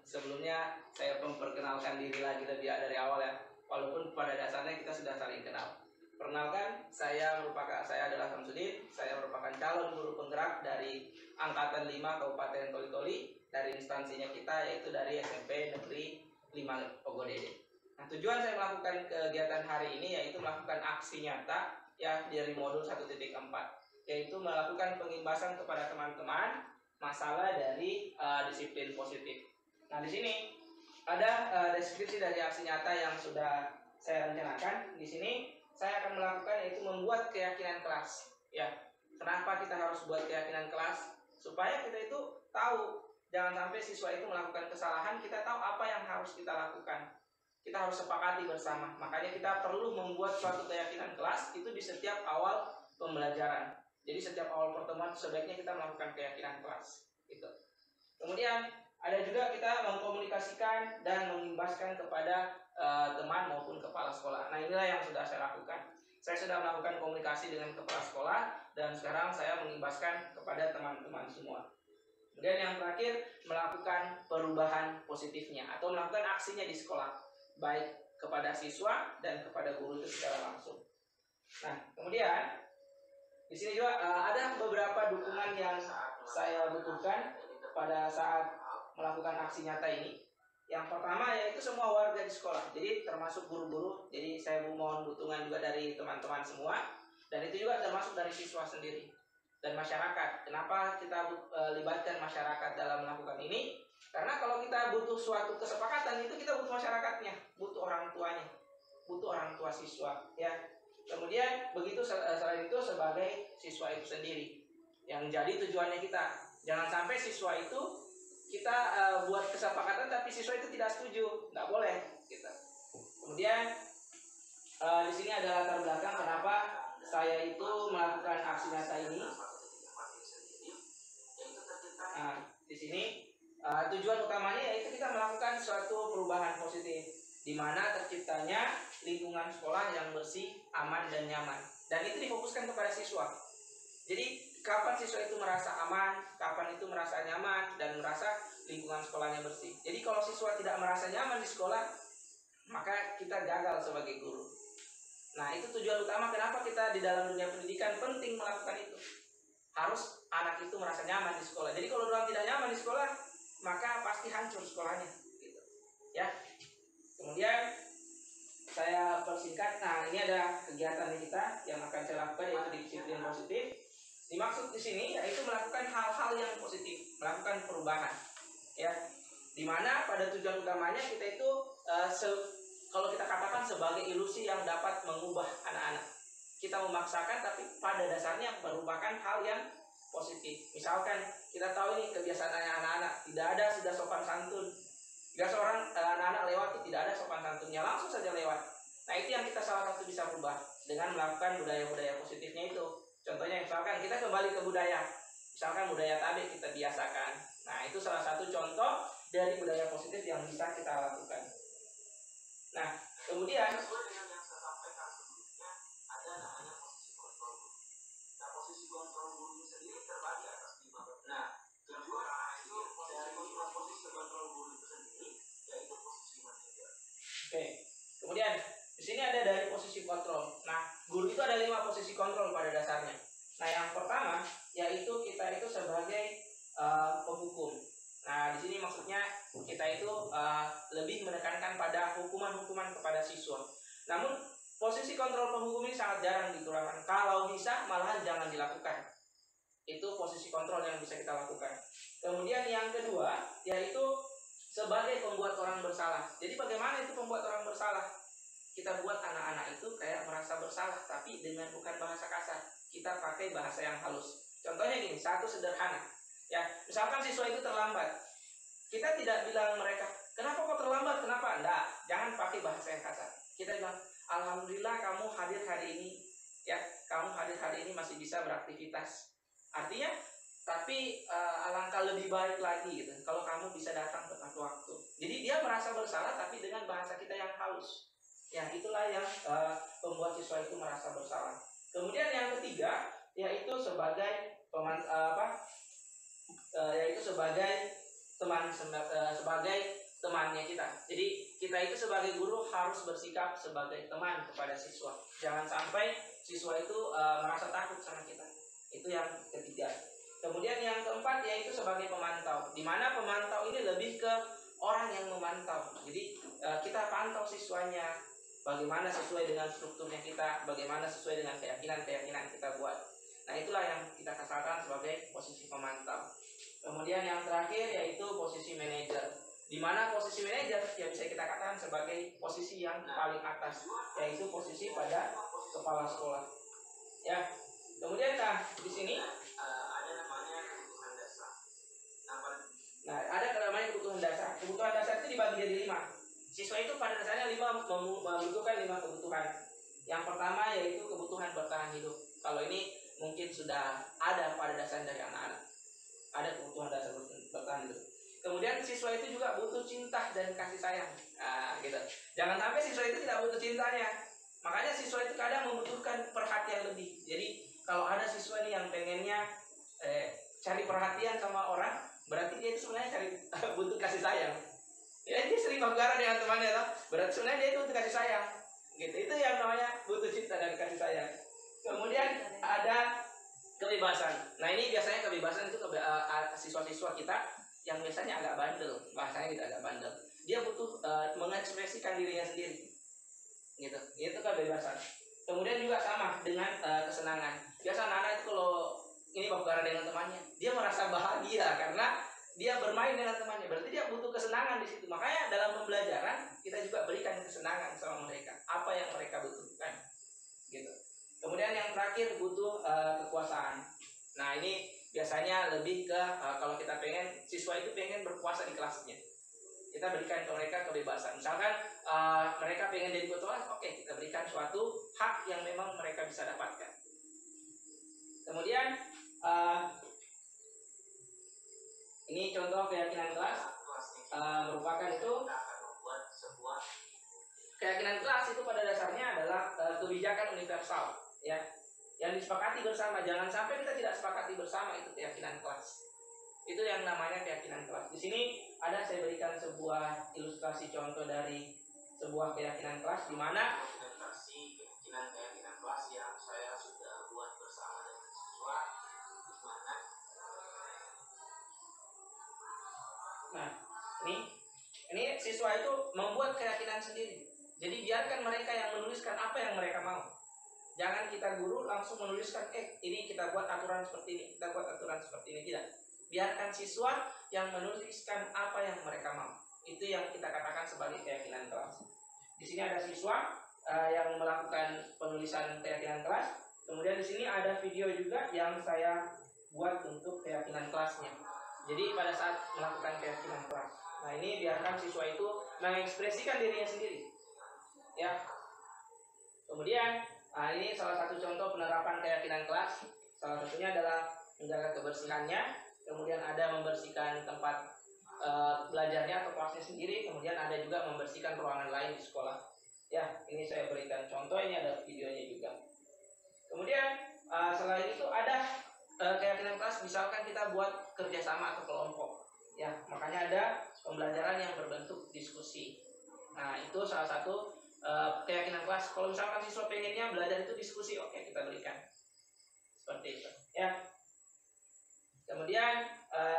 sebelumnya saya memperkenalkan diri lagi dari awal ya. Walaupun pada dasarnya kita sudah saling kenal. Perkenalkan, saya adalah Samsudin. Saya merupakan calon guru penggerak dari Angkatan 5 Kabupaten Toli-Toli dari instansinya kita, yaitu dari SMP Negeri 5 Ogede. Nah, tujuan saya melakukan kegiatan hari ini yaitu melakukan aksi nyata ya dari modul 1.4, yaitu melakukan pengimbasan kepada teman-teman masalah dari disiplin positif. Nah, di sini ada deskripsi dari aksi nyata yang sudah saya rencanakan. Di sini saya akan melakukan yaitu membuat keyakinan kelas. Ya, kenapa kita harus buat keyakinan kelas? Supaya kita itu tahu jangan sampai siswa itu melakukan kesalahan, kita tahu apa yang harus kita lakukan. Kita harus sepakati bersama. Makanya kita perlu membuat suatu keyakinan kelas itu di setiap awal pembelajaran. Jadi setiap awal pertemuan sebaiknya kita melakukan keyakinan kelas. Gitu. Kemudian ada juga kita mengkomunikasikan dan mengimbaskan kepada teman maupun kepala sekolah. Nah, inilah yang sudah saya lakukan. Saya sudah melakukan komunikasi dengan kepala sekolah dan sekarang saya mengimbaskan kepada teman-teman semua. Kemudian yang terakhir, melakukan perubahan positifnya atau melakukan aksinya di sekolah, baik kepada siswa dan kepada guru itu secara langsung. Nah, kemudian di sini juga ada beberapa dukungan yang saya butuhkan pada saat melakukan aksi nyata ini. Yang pertama yaitu semua warga di sekolah, jadi termasuk guru-guru. Jadi saya mohon dukungan juga dari teman-teman semua, dan itu juga termasuk dari siswa sendiri dan masyarakat. Kenapa kita libatkan masyarakat dalam melakukan ini? Karena kalau kita butuh suatu kesepakatan itu kita butuh masyarakatnya, butuh orang tuanya, butuh orang tua siswa, ya. Kemudian begitu selain itu sebagai siswa itu sendiri yang jadi tujuannya kita. Jangan sampai siswa itu kita buat kesepakatan tapi siswa itu tidak setuju, nggak boleh. Gitu. Kemudian di sini ada latar belakang kenapa saya itu melakukan aksi nyata ini. Nah, di sini tujuan utamanya yaitu kita melakukan suatu perubahan positif, di mana terciptanya lingkungan sekolah yang bersih, aman, dan nyaman. Dan itu difokuskan kepada siswa. Jadi kapan siswa itu merasa aman, kapan itu merasa nyaman, dan merasa lingkungan sekolahnya bersih. Jadi kalau siswa tidak merasa nyaman di sekolah, maka kita gagal sebagai guru. Nah, itu tujuan utama kenapa kita di dalam dunia pendidikan penting melakukan itu. Harus anak itu merasa nyaman di sekolah. Jadi kalau orang tidak nyaman di sekolah, maka pasti hancur sekolahnya. Gitu. Ya. Kemudian saya persingkat. Nah, ini ada kegiatan kita yang akan saya lakukan yaitu disiplin positif. Dimaksud di sini yaitu melakukan hal-hal yang positif, melakukan perubahan. Ya. Dimana pada tujuan utamanya kita itu kalau kita katakan sebagai ilusi yang dapat mengubah anak-anak. Kita memaksakan tapi pada dasarnya merupakan hal yang positif. Misalkan kita tahu ini kebiasaannya anak-anak, tidak ada sudah sopan santun. Jika seorang anak-anak lewat itu tidak ada sopan santunnya, langsung saja lewat. Nah, itu yang kita salah satu bisa berubah dengan melakukan budaya-budaya positifnya itu. Contohnya misalkan kita kembali ke budaya. Misalkan budaya tabik kita biasakan. Nah, itu salah satu contoh dari budaya positif yang bisa kita lakukan. Nah, kemudian sesuai dengan yang saya sampaikan sebelumnya, ada namanya posisi kontrol guru. Nah, posisi kontrol guru ini sendiri terbagi atas 5. Nah, tujuan itu dari posisi kontrol guru itu sendiri yaitu posisi manajer. Oke. Kemudian di sini ada dari posisi kontrol. Nah, guru itu ada 5 posisi kontrol pada dasarnya. Nah, yang pertama yaitu kita itu sebagai penghukum. Nah, di sini maksudnya kita itu lebih menekankan pada hukuman-hukuman kepada siswa. Namun, posisi kontrol penghukum ini sangat jarang digunakan. Kalau bisa, malahan jangan dilakukan. Itu posisi kontrol yang bisa kita lakukan. Kemudian yang kedua, yaitu sebagai pembuat orang bersalah. Jadi bagaimana itu pembuat orang bersalah? Kita buat anak-anak itu kayak merasa bersalah, tapi dengan bukan bahasa kasar. Kita pakai bahasa yang halus. Contohnya gini, satu sederhana. Ya, misalkan siswa itu terlambat, kita tidak bilang mereka, kenapa kok terlambat, kenapa? Enggak, jangan pakai bahasa yang kasar. Kita bilang, alhamdulillah kamu hadir hari ini, ya, kamu hadir hari ini masih bisa beraktivitas. Artinya, tapi alangkah lebih baik lagi gitu, kalau kamu bisa datang tepat waktu. Jadi dia merasa bersalah, tapi dengan bahasa kita yang halus. Ya, itulah yang membuat siswa itu merasa bersalah. Kemudian yang ketiga, yaitu sebagai yaitu sebagai temannya kita. Jadi kita itu sebagai guru harus bersikap sebagai teman kepada siswa. Jangan sampai siswa itu merasa takut sama kita. Itu yang ketiga. Kemudian yang keempat yaitu sebagai pemantau. Di mana pemantau ini lebih ke orang yang memantau. Jadi kita pantau siswanya, bagaimana sesuai dengan strukturnya kita, bagaimana sesuai dengan keyakinan kita buat. Nah, itulah yang kita katakan sebagai posisi pemantau. Kemudian yang terakhir yaitu posisi manajer. Di mana posisi manajer yang bisa kita katakan sebagai posisi yang paling atas, yaitu posisi pada kepala sekolah. Ya. Kemudian di sini ada namanya kebutuhan dasar. Nah, mendasar. Kebutuhan dasar itu dibagi jadi 5. Siswa itu pada dasarnya membutuhkan 5 kebutuhan. Yang pertama yaitu kebutuhan bertahan hidup. Kalau ini mungkin sudah ada pada dasarnya dari anak-anak. Ada kebutuhan dasar bertahan hidup. Kemudian siswa itu juga butuh cinta dan kasih sayang. Nah, gitu. Jangan sampai siswa itu tidak butuh cintanya. Makanya siswa itu kadang membutuhkan perhatian lebih. Jadi kalau ada siswa nih yang pengennya cari perhatian sama orang, berarti dia itu sebenarnya cari butuh kasih sayang. Ya, dia sering bergaul dengan temannya, toh. Berarti sebenarnya dia itu butuh kasih sayang. Gitu. Itu yang namanya butuh cinta dan kasih sayang. Kemudian ada kebebasan. Nah, ini biasanya kebebasan itu siswa-siswa kita yang biasanya agak bandel, bahasanya gitu, agak bandel. Dia butuh mengekspresikan dirinya sendiri. Gitu. Itu kebebasan. Kemudian juga sama dengan kesenangan. Biasa anak-anak itu kalau ini bergaul dengan temannya, dia merasa bahagia karena dia bermain dengan temannya. Berarti dia butuh kesenangan di situ. Makanya dalam pembelajaran kita juga berikan kesenangan sama mereka, apa yang mereka butuhkan. Gitu. Kemudian yang terakhir butuh kekuasaan. Nah, ini biasanya lebih ke kalau kita pengen siswa itu pengen berkuasa di kelasnya, kita berikan ke mereka kebebasan. Misalkan mereka pengen jadi ketua, oke, kita berikan suatu hak yang memang mereka bisa dapatkan. Kemudian ini contoh keyakinan kelas merupakan itu keyakinan kelas itu pada dasarnya adalah kebijakan universal, ya, yang disepakati bersama. Jangan sampai kita tidak sepakati bersama, itu keyakinan kelas. Itu yang namanya keyakinan kelas. Di sini ada saya berikan sebuah ilustrasi contoh dari sebuah keyakinan kelas di mana presentasi keyakinan kelas yang saya sudah buat bersama dengan siswa di mana. Nah, ini siswa itu membuat keyakinan sendiri. Jadi biarkan mereka yang menuliskan apa yang mereka mau. Jangan kita guru langsung menuliskan, ini kita buat aturan seperti ini, kita buat aturan seperti ini. Tidak. Biarkan siswa yang menuliskan apa yang mereka mau. Itu yang kita katakan sebagai keyakinan kelas. Di sini ada siswa yang melakukan penulisan keyakinan kelas. Kemudian di sini ada video juga yang saya buat untuk keyakinan kelasnya. Jadi pada saat melakukan keyakinan kelas. Nah, ini biarkan siswa itu mengekspresikan dirinya sendiri. Ya. Kemudian ini salah satu contoh penerapan keyakinan kelas. Salah satunya adalah menjaga kebersihannya. Kemudian ada membersihkan tempat belajarnya atau kelasnya sendiri. Kemudian ada juga membersihkan ruangan lain di sekolah. Ya, ini saya berikan contoh. Ini ada videonya juga. Kemudian selain itu ada keyakinan kelas. Misalkan kita buat kerjasama atau kelompok. Ya, makanya ada pembelajaran yang berbentuk diskusi. Nah, itu salah satu keyakinan kelas. Kalau misalkan siswa pengennya belajar itu diskusi, oke, kita berikan seperti itu, ya. Kemudian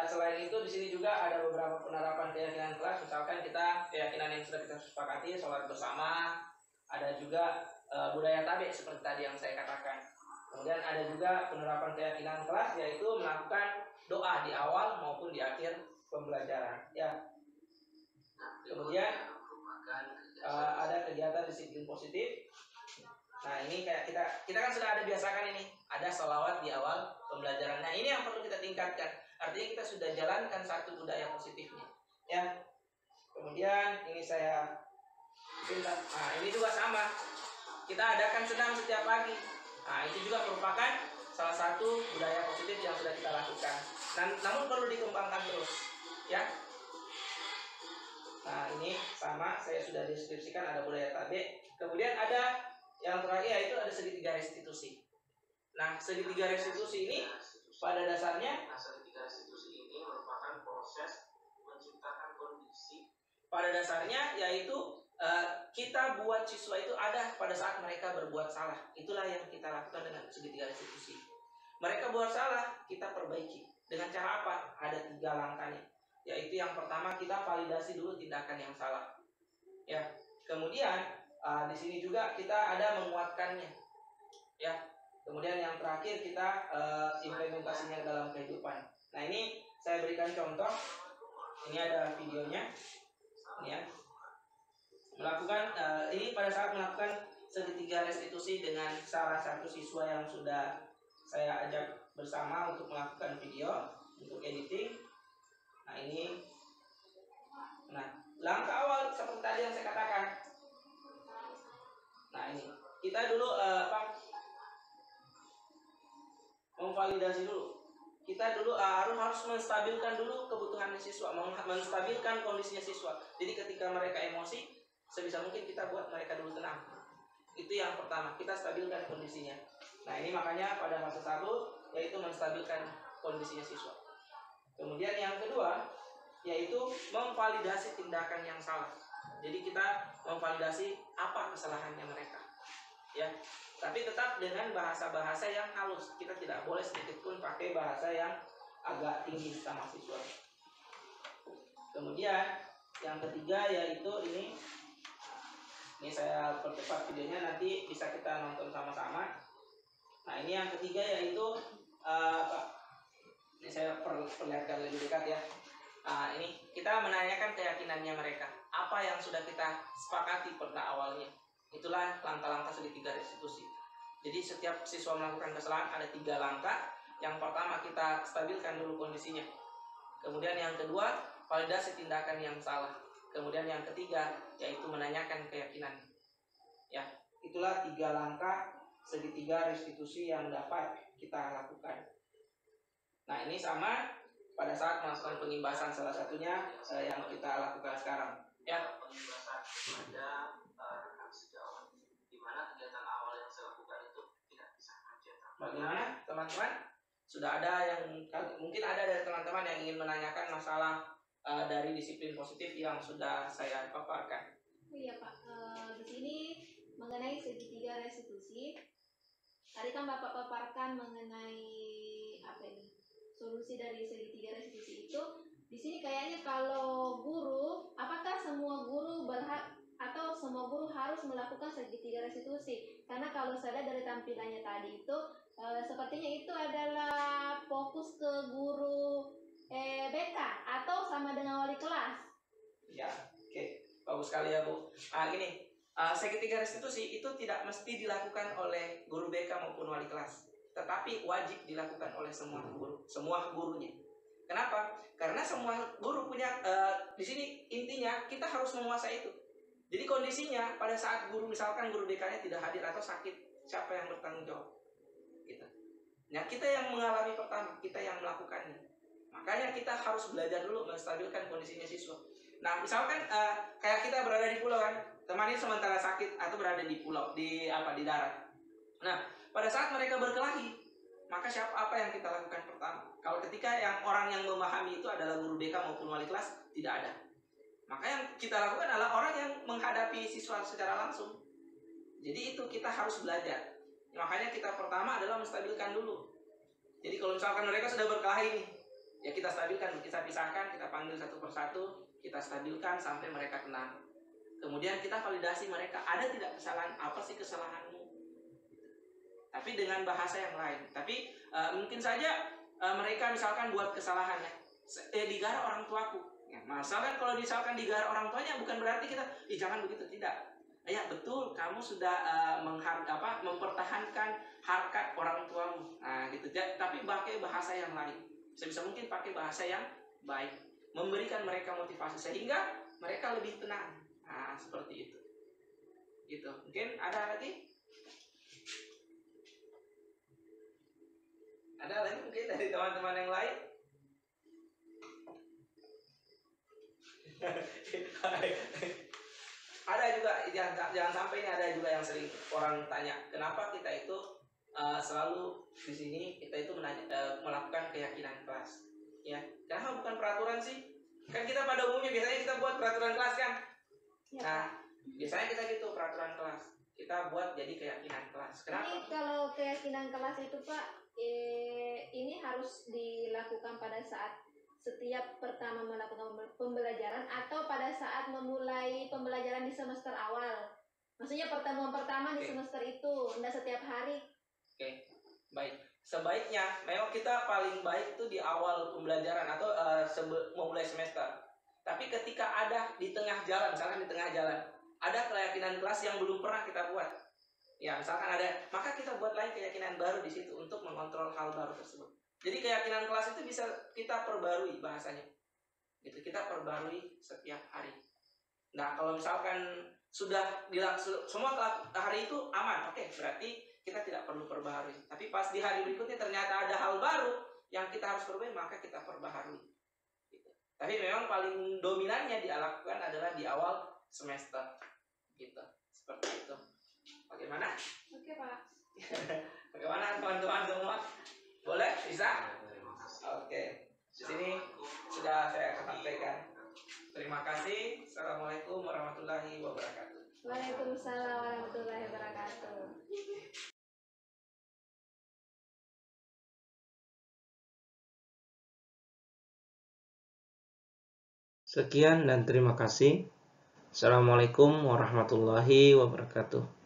selain itu di sini juga ada beberapa penerapan keyakinan kelas. Misalkan kita keyakinan yang sudah kita sepakati, sholat bersama. Ada juga budaya tabe seperti tadi yang saya katakan. Kemudian ada juga penerapan keyakinan kelas, yaitu melakukan doa di awal maupun di akhir pembelajaran, ya. Kemudian ada kegiatan disiplin positif. Nah, ini kayak kita kan sudah ada biasakan ini, ada sholawat di awal pembelajaran. Nah, ini yang perlu kita tingkatkan. Artinya kita sudah jalankan satu budaya positifnya, ya. Kemudian ini saya pinta. Nah, ini juga sama. Kita adakan senam setiap pagi. Nah, itu juga merupakan salah satu budaya positif yang sudah kita lakukan. Namun perlu dikembangkan terus, ya. Nah, ini sama, saya sudah deskripsikan, ada budaya tabe. Kemudian ada yang terakhir, yaitu ada segitiga restitusi. Nah, segitiga restitusi ini pada dasarnya segitiga restitusi ini merupakan proses menciptakan kondisi. Pada dasarnya yaitu kita buat siswa itu ada pada saat mereka berbuat salah. Itulah yang kita lakukan dengan segitiga restitusi. Mereka buat salah, kita perbaiki. Dengan cara apa? Ada 3 langkahnya. Yaitu yang pertama, kita validasi dulu tindakan yang salah. Ya. Kemudian di sini juga kita ada menguatkannya. Ya. Kemudian yang terakhir kita implementasinya dalam kehidupan. Nah, ini saya berikan contoh. Ini ada videonya. Ini ya. Melakukan ini pada saat melakukan segitiga restitusi dengan salah satu siswa yang sudah saya ajak bersama untuk melakukan video untuk editing. Nah, ini kita dulu memvalidasi dulu. Kita dulu harus menstabilkan dulu kebutuhan siswa, menstabilkan kondisinya siswa. Jadi ketika mereka emosi, sebisa mungkin kita buat mereka dulu tenang. Itu yang pertama, kita stabilkan kondisinya. Nah ini makanya pada fase 1 yaitu menstabilkan kondisinya siswa. Kemudian yang kedua yaitu memvalidasi tindakan yang salah. Jadi kita memvalidasi apa kesalahannya mereka, ya. Tapi tetap dengan bahasa-bahasa yang halus. Kita tidak boleh sedikit pun pakai bahasa yang agak tinggi sama siswa. Kemudian yang ketiga yaitu ini saya percepat videonya, nanti bisa kita nonton sama-sama. Nah ini yang ketiga yaitu ini saya perlihatkan lebih dekat ya. Ini kita menanyakan keyakinannya mereka. Apa yang sudah kita sepakati pada awalnya. Itulah langkah-langkah segitiga restitusi. Jadi setiap siswa melakukan kesalahan ada 3 langkah. Yang pertama kita stabilkan dulu kondisinya. Kemudian yang kedua validasi tindakan yang salah. Kemudian yang ketiga yaitu menanyakan keyakinan. Ya, itulah 3 langkah segitiga restitusi yang dapat kita lakukan. Nah ini sama pada saat melakukan pengimbasan salah satunya yang kita lakukan sekarang. Ya. Pengimbasan pada rekan sejawat, di mana kegiatan awal yang saya lakukan itu tidak bisa mencetak. Bagaimana teman-teman? Sudah ada yang mungkin ada dari teman-teman yang ingin menanyakan masalah dari disiplin positif yang sudah saya paparkan. Oh iya Pak, di sini mengenai segitiga restitusi, tadi kan Bapak paparkan mengenai apa ini solusi dari segitiga restitusi itu. Di sini kayaknya kalau guru, apakah semua guru berhak atau semua guru harus melakukan segitiga restitusi? Karena kalau saya lihat dari tampilannya tadi itu sepertinya itu adalah fokus ke guru BK atau sama dengan wali kelas. Ya, oke. Bagus sekali ya Bu. Ini segitiga restitusi itu tidak mesti dilakukan oleh guru BK maupun wali kelas, tetapi wajib dilakukan oleh semua gurunya. Kenapa? Karena semua guru punya di sini intinya kita harus menguasai itu. Jadi kondisinya pada saat guru misalkan guru BK-nya tidak hadir atau sakit, siapa yang bertanggung jawab? Kita. Nah, kita yang mengalami pertama, kita yang melakukannya. Makanya kita harus belajar dulu menstabilkan kondisinya siswa. Nah, misalkan kayak kita berada di pulau kan, temannya sementara sakit atau berada di pulau, di darat. Nah, pada saat mereka berkelahi, maka apa yang kita lakukan pertama? Kalau ketika orang yang memahami itu adalah guru BK maupun wali kelas, tidak ada. Maka yang kita lakukan adalah orang yang menghadapi siswa secara langsung. Jadi itu kita harus belajar. Makanya kita pertama adalah menstabilkan dulu. Jadi kalau misalkan mereka sudah berkelahi nih, ya kita stabilkan, kita pisahkan, kita panggil satu persatu, kita stabilkan sampai mereka tenang. Kemudian kita validasi mereka, ada tidak kesalahan, apa sih kesalahanmu? Tapi dengan bahasa yang lain. Tapi mungkin saja mereka misalkan buat kesalahan ya, digara orang tuaku. Ya, masalah kalau misalkan digara orang tuanya bukan berarti kita, jangan begitu, tidak. Ya betul, kamu sudah mempertahankan harkat orang tuamu. Nah gitu. Tapi pakai bahasa yang lain. Sebisa mungkin pakai bahasa yang baik, memberikan mereka motivasi sehingga mereka lebih tenang. Nah seperti itu. Gitu. Mungkin ada lagi? Ada lagi mungkin dari teman-teman yang lain? Ada juga, jangan sampai ini ada juga yang sering orang tanya, kenapa kita itu selalu di sini kita itu melakukan keyakinan kelas, ya? Kenapa bukan peraturan sih? Kan kita pada umumnya biasanya kita buat peraturan kelas kan? Ya. Nah, biasanya kita gitu peraturan kelas, kita buat jadi keyakinan kelas. Kenapa? Ini kalau keyakinan kelas itu Pak, ini harus dilakukan pada saat setiap pertama melakukan pembelajaran atau pada saat memulai pembelajaran di semester awal. Maksudnya pertemuan pertama di semester itu, tidak setiap hari. Oke, baik. Sebaiknya memang kita paling baik itu di awal pembelajaran atau memulai semester. Tapi ketika ada di tengah jalan, misalkan di tengah jalan, ada keyakinan kelas yang belum pernah kita buat. Ya, misalkan ada, maka kita buat lagi keyakinan baru di situ untuk mengontrol hal baru tersebut. Jadi keyakinan kelas itu bisa kita perbarui bahasanya. Gitu, kita perbarui setiap hari. Nah, kalau misalkan sudah semua hari itu aman, oke, berarti kita tidak perlu perbaharui. Tapi pas di hari berikutnya ternyata ada hal baru yang kita harus perbaharui, maka kita perbaharui. Gitu. Tapi memang paling dominannya dilakukan adalah di awal semester. Gitu. Seperti itu. Bagaimana? Oke, Pak. Bagaimana teman-teman semua? Boleh? Bisa? Oke. Di sini sudah saya sampaikan. Terima kasih. Assalamualaikum warahmatullahi wabarakatuh. Waalaikumsalam warahmatullahi wabarakatuh. Sekian dan terima kasih. Assalamualaikum warahmatullahi wabarakatuh.